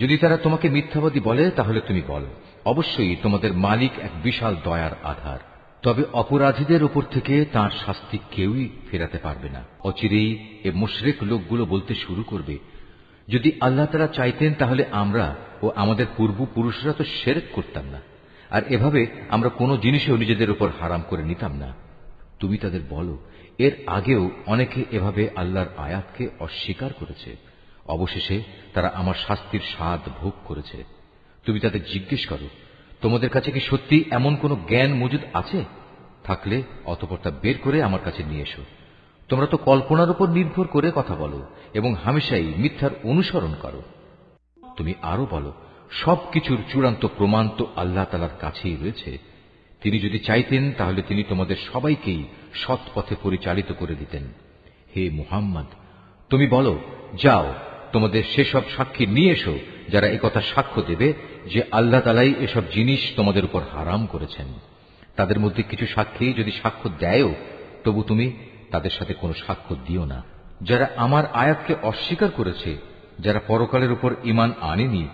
যদি তারা তোমাকে মিথ্যাবাদী বলে তাহলে তুমি বলো, অবশ্যই তোমাদের মালিক এক বিশাল দয়ার আধার। তবে অপরাধীদের উপর থেকে তাঁর শাস্তি কেউই ফেরাতে পারবে না। অচিরেই এ মুশরিক লোকগুলো বলতে শুরু করবে, যদি আল্লাহ তাআলা চাইতেন তাহলে আমরা ও আমাদের পূর্বপুরুষরা তো শিরক করতাম না, আর এভাবে আমরা কোনো জিনিসও নিজেদের উপর হারাম করে নিতাম না। তুমি তাদের বলো, এর আগেও অনেকে এভাবে আল্লাহর আয়াতকে অস্বীকার করেছে, অবশেষে তারা আমার শাস্তির স্বাদ ভোগ করেছে। তুমি তাদের জিজ্ঞেস করো, তোমাদের কাছে কি সত্যি এমন কোন জ্ঞান মজুদ আছে? থাকলে অতঃপর তা বের করে আমার কাছে নিয়ে এসো। তোমরা তো কল্পনার উপর নির্ভর করে কথা বলো এবং হামেশাই মিথ্যার অনুসরণ করো। তুমি আরো বলো, সবকিছুর চূড়ান্ত প্রমাণ তো আল্লাহ তাআলার কাছেই রয়েছে। তিনি যদি চাইতেন তাহলে তিনি তোমাদের সবাইকেই সৎ পথে পরিচালিত করে দিতেন। হে মুহাম্মদ, তুমি বলো, যাও তোমাদের সেসব সাক্ষী নিয়ে এসো যারা একথা সাক্ষ্য দেবে যে আল্লাহ তাআলাই এসব জিনিস তোমাদের উপর হারাম করেছেন। তাদের মধ্যে কিছু সাক্ষী যদি সাক্ষ্য দেয়ও তবু তুমি তাদের সাথে কোনো সাক্ষ্য দিও না। যারা আমার আয়াতকে অস্বীকার করেছে, যারা পরকালের উপর ঈমান আনেনি,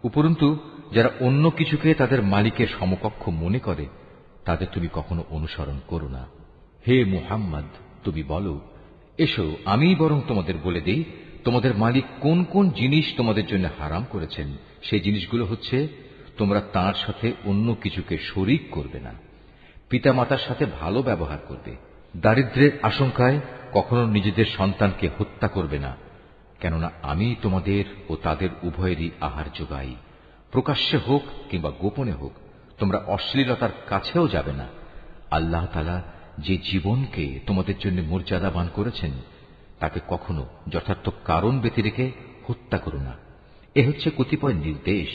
উপরন্তু যারা অন্য কিছুকে তাদের মালিকের সমকক্ষ মনে করে, তাদের তুমি কখনো অনুসরণ করো না। হে মুহাম্মদ, তুমি বলো, এসো আমি বরং তোমাদের বলে দেই তোমাদের মালিক কোন কোন জিনিস তোমাদের জন্য হারাম করেছেন। সেই জিনিসগুলো হচ্ছে, তোমরা তাঁর সাথে অন্য কিছুকে শরীক করবে না, পিতামাতার সাথে ভালো ব্যবহার করবে, দারিদ্র্যের আশঙ্কায় কখনো নিজেদের সন্তানকে হত্যা করবে না, কেননা আমি তোমাদের ও তাদের উভয়েরই আহার যোগাই। প্রকাশ্যে হোক কিংবা গোপনে হোক তোমরা অশ্লীলতার কাছেও যাবে না। আল্লাহ তাআলা যে জীবনকে তোমাদের জন্য মর্যাদাবান করেছেন তাকে কখনো যথার্থ কারণ ব্যতি রেখে হত্যা করো না। এ হচ্ছে কতিপয় নির্দেশ।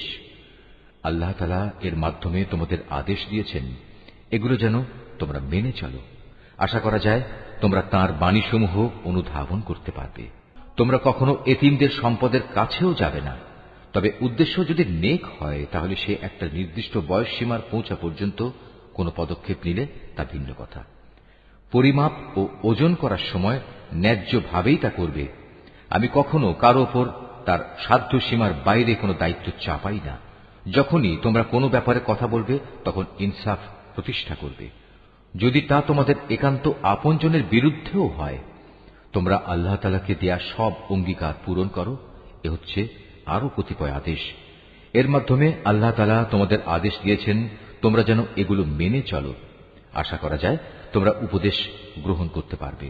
আল্লাহ তাআলা এর মাধ্যমে তোমাদের আদেশ দিয়েছেন, এগুলো যেন তোমরা মেনে চলো। আশা করা যায় তোমরা তাঁর বাণীসমূহ অনুধাবন করতে পারবে। তোমরা কখনো এতিমদের সম্পদের কাছেও যাবে না, তবে উদ্দেশ্য যদি নেক হয় তাহলে সে একটা নির্দিষ্ট বয়স সীমার পৌঁছা পর্যন্ত কোনো পদক্ষেপ নিলে তা ভিন্ন কথা। পরিমাপ ও ওজন করার সময় ন্যায্যভাবেই তা করবে। আমি কখনো কারো ওপর তার সাধ্য সীমার বাইরে কোনো দায়িত্ব চাপাই না। যখনই তোমরা কোনো ব্যাপারে কথা বলবে তখন ইনসাফ প্রতিষ্ঠা করবে, যদি তা তোমাদের একান্ত আপনজনের বিরুদ্ধেও হয়। তোমরা আল্লাহ তাআলাকে দেয়া সব অঙ্গীকার পূরণ করো। এ হচ্ছে আরো কতিপয় আদেশ। এর মাধ্যমে আল্লাহ তাআলা তোমাদের আদেশ দিয়েছেন তোমরা যেন এগুলো মেনে চলো। আশা করা যায় তোমরা উপদেশ গ্রহণ করতে পারবে।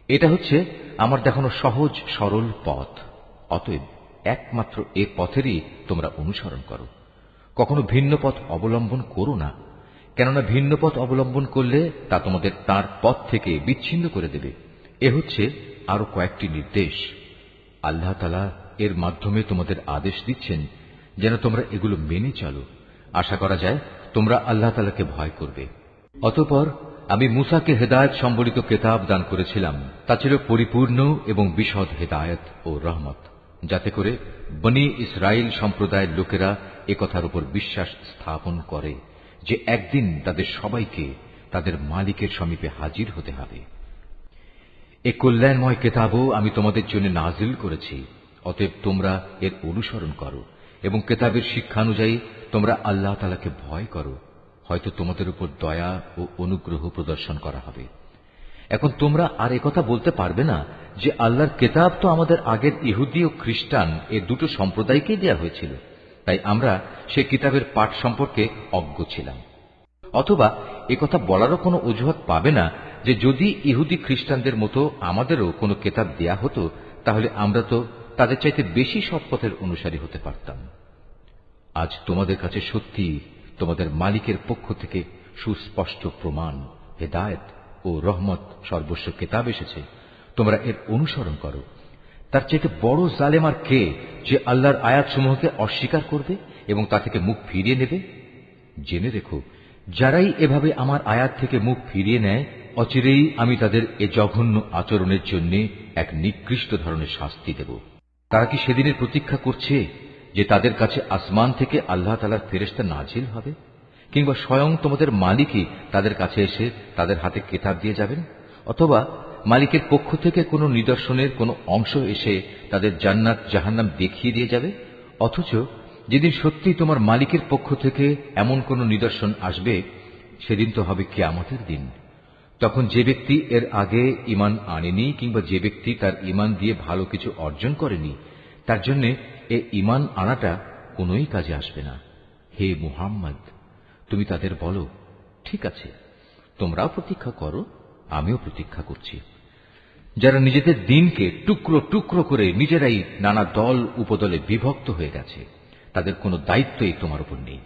এটা হচ্ছে আমার দেখানো সহজ সরল পথ। অতএব একমাত্র এ পথেরই তোমরা অনুসরণ করো। কখনো ভিন্ন পথ অবলম্বন করো না, কেননা ভিন্ন পথ অবলম্বন করলে তা তোমাদের তাঁর পথ থেকে বিচ্ছিন্ন করে দেবে। এ হচ্ছে আরো কয়েকটি নির্দেশ। আল্লাহ তাআলা এর মাধ্যমে তোমাদের আদেশ দিচ্ছেন যেন তোমরা এগুলো মেনে চলো। আশা করা যায় তোমরা আল্লাহ তাআলাকে ভয় করবে। অতঃপর আমি মূসাকে হেদায়েত সম্বলিত কিতাব দান করেছিলাম। তা ছিল পরিপূর্ণ এবং বিশদ হেদায়েত ও রহমত, যাতে করে বনী ইসরাইল সম্প্রদায়ের লোকেরা একথার উপর বিশ্বাস স্থাপন করে যে একদিন তাদের সবাইকে তাদের মালিকের সমীপে হাজির হতে হবে। এ কল্যাণময় কিতাবও আমি তোমাদের জন্য নাজিল করেছি। অতএব তোমরা এর অনুসরণ করো এবং কিতাবের শিক্ষানুযায়ী তোমরা আল্লাহ তাআলাকে ভয় করো। হয়তো তোমাদের উপর দয়া ও অনুগ্রহ প্রদর্শন করা হবে। এখন তোমরা আর একথা বলতে পারবে না যে আল্লাহর কিতাব তো আমাদের আগের ইহুদি ও খ্রিস্টান এ দুটো সম্প্রদায়কেই দেয়া হয়েছিল, তাই আমরা সে কিতাবের পাঠ সম্পর্কে অজ্ঞ ছিলাম। অথবা একথা বলারও কোনো অজুহাত পাবে না যে যদি ইহুদি খ্রিস্টানদের মতো আমাদেরও কোনো কিতাব দেয়া হতো তাহলে আমরা তো তাদের চাইতে বেশি সৎপথের অনুসারী হতে পারতাম। আজ তোমাদের কাছে সত্যি তোমাদের মালিকের পক্ষ থেকে সুস্পষ্ট প্রমাণ, হেদায়েত ও রহমত সর্বস্ব কিতাব এসেছে। তোমরা এর অনুসরণ করো। তার চাইতে বড় জালেম আর কে যে আল্লাহর আয়াতসমূহকে অস্বীকার করবে এবং তা থেকে মুখ ফিরিয়ে নেবে? জেনে রেখো, যারাই এভাবে আমার আয়াত থেকে মুখ ফিরিয়ে নেয় অচিরেই আমি তাদের এ জঘন্য আচরণের জন্য এক নিকৃষ্ট ধরনের শাস্তি দেব। তারা কি সেদিনের প্রতীক্ষা করছে যে তাদের কাছে আসমান থেকে আল্লাহ তাআলার ফেরেশতা নাজিল হবে, কিংবা স্বয়ং তোমাদের মালিকই তাদের কাছে এসে তাদের হাতে কিতাব দিয়ে যাবেন, অথবা মালিকের পক্ষ থেকে কোনো নিদর্শনের কোনো অংশ এসে তাদের জান্নাত জাহান্নাম দেখিয়ে দিয়ে যাবে? অথচ যেদিন সত্যি তোমার মালিকের পক্ষ থেকে এমন কোনো নিদর্শন আসবে সেদিন তো হবে কিয়ামতের দিন। তখন যে ব্যক্তি এর আগে ঈমান আনেনি কিংবা যে ব্যক্তি তার ঈমান দিয়ে ভালো কিছু অর্জন করেনি তার জন্য এ ঈমান আনাটা কোনোই কাজে আসবে না। হে মুহাম্মদ, তুমি তাদের বলো, ঠিক আছে, তোমরাও প্রতীক্ষা করো, আমিও প্রতীক্ষা করছি। যারা নিজেদের দিনকে টুকরো টুকরো করে নিজেরাই নানা দল উপদলে বিভক্ত হয়ে গেছে তাদের কোনো দায়িত্বই তোমার উপর নেই।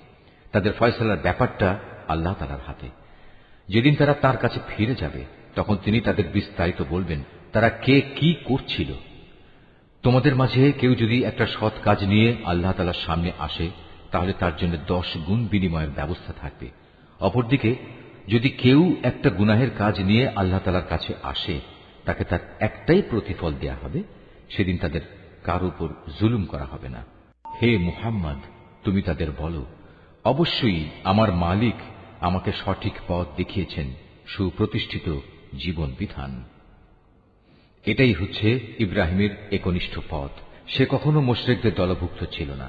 তাদের ফয়সালার ব্যাপারটা আল্লাহ তাআলার হাতে। যেদিন তারা তার কাছে ফিরে যাবে তখন তিনি তাদের বিস্তারিত বলবেন তারা কে কি করছিল। তোমাদের মাঝে কেউ যদি একটা সৎ কাজ নিয়ে আল্লাহ তাআলার সামনে আসে তাহলে তার জন্য 10 গুণ বিনিময়ের ব্যবস্থা থাকবে। অপরদিকে যদি কেউ একটা গুনাহের কাজ নিয়ে আল্লাহ তাআলার কাছে আসে তাকে তার একটাই প্রতিফল দেয়া হবে। সেদিন তাদের কারো উপর জুলুম করা হবে না। হে মুহাম্মদ, তুমি তাদের বলো, অবশ্যই আমার মালিক আমাকে সঠিক পথ দেখিয়েছেন, সুপ্রতিষ্ঠিত জীবন বিধান। এটাই হচ্ছে ইব্রাহিমের একনিষ্ঠ পথ। সে কখনো মুশরিকদের দলভুক্ত ছিল না।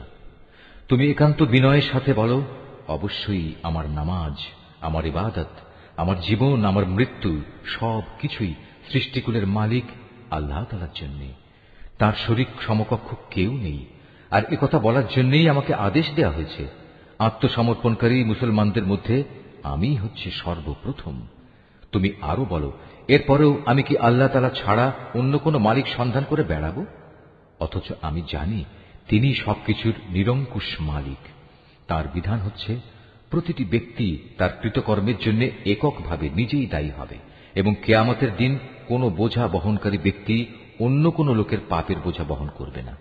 তুমি একান্ত বিনয়ের সাথে বলো, অবশ্যই আমার নামাজ, আমার ইবাদত, আমার জীবন, আমার মৃত্যু সব কিছুই সৃষ্টিকুলের মালিক আল্লাহ তাআলার জন্য। তার শরীক সমকক্ষ কেউ নেই। আর একথা বলার জন্যই আমাকে আদেশ দেয়া হয়েছে। আত্মসমর্পণকারী মুসলমানদের মধ্যে আমি হচ্ছে সর্বপ্রথম। তুমি আরো বলো, এরপরেও আমি কি আল্লাহ তাআলা ছাড়া অন্য কোনো মালিক সন্ধান করে বেড়াবো? অথচ আমি জানি তিনি সবকিছুর নিরঙ্কুশ মালিক। তার বিধান হচ্ছে প্রতিটি ব্যক্তি তার কৃতকর্মের জন্য এককভাবে নিজেই দায়ী হবে এবং কিয়ামতের দিন কোনো বোঝা বহনকারী ব্যক্তি অন্য কোনো লোকের পাপের বোঝা বহন করবে না।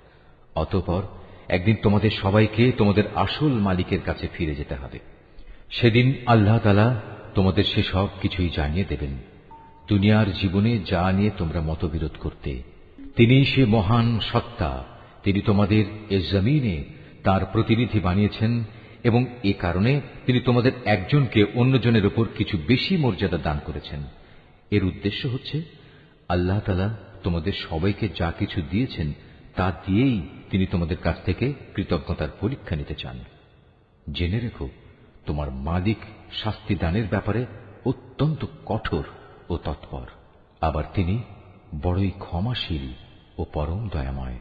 অতঃপর একদিন তোমাদের সবাইকে তোমাদের আসল মালিকের কাছে ফিরে যেতে হবে। সেদিন আল্লাহ তাআলা তোমাদের সেসব কিছুই জানিয়ে দেবেন। দুনিয়ার জীবনে যা নিয়ে তোমরা মতবিরোধ করতে, তিনিই সে মহান সত্তা। তিনি তোমাদের এ জমিনে তার প্রতিনিধি বানিয়েছেন এবং এ কারণে তিনি তোমাদের একজনকে অন্যজনের উপর কিছু বেশি মর্যাদা দান করেছেন। এর উদ্দেশ্য হচ্ছে আল্লাহ তাআলা তোমাদের সবাইকে যা কিছু দিয়েছেন তা দিয়েই তিনি তোমাদের কাছ থেকে কৃতজ্ঞতার পরীক্ষা নিতে চান। জেনে রেখো, তোমার মালিক শাস্তি দানের ব্যাপারে অত্যন্ত কঠোর ও তৎপর। আবার তিনি বড়ই ক্ষমাশীল ও পরম দয়াময়।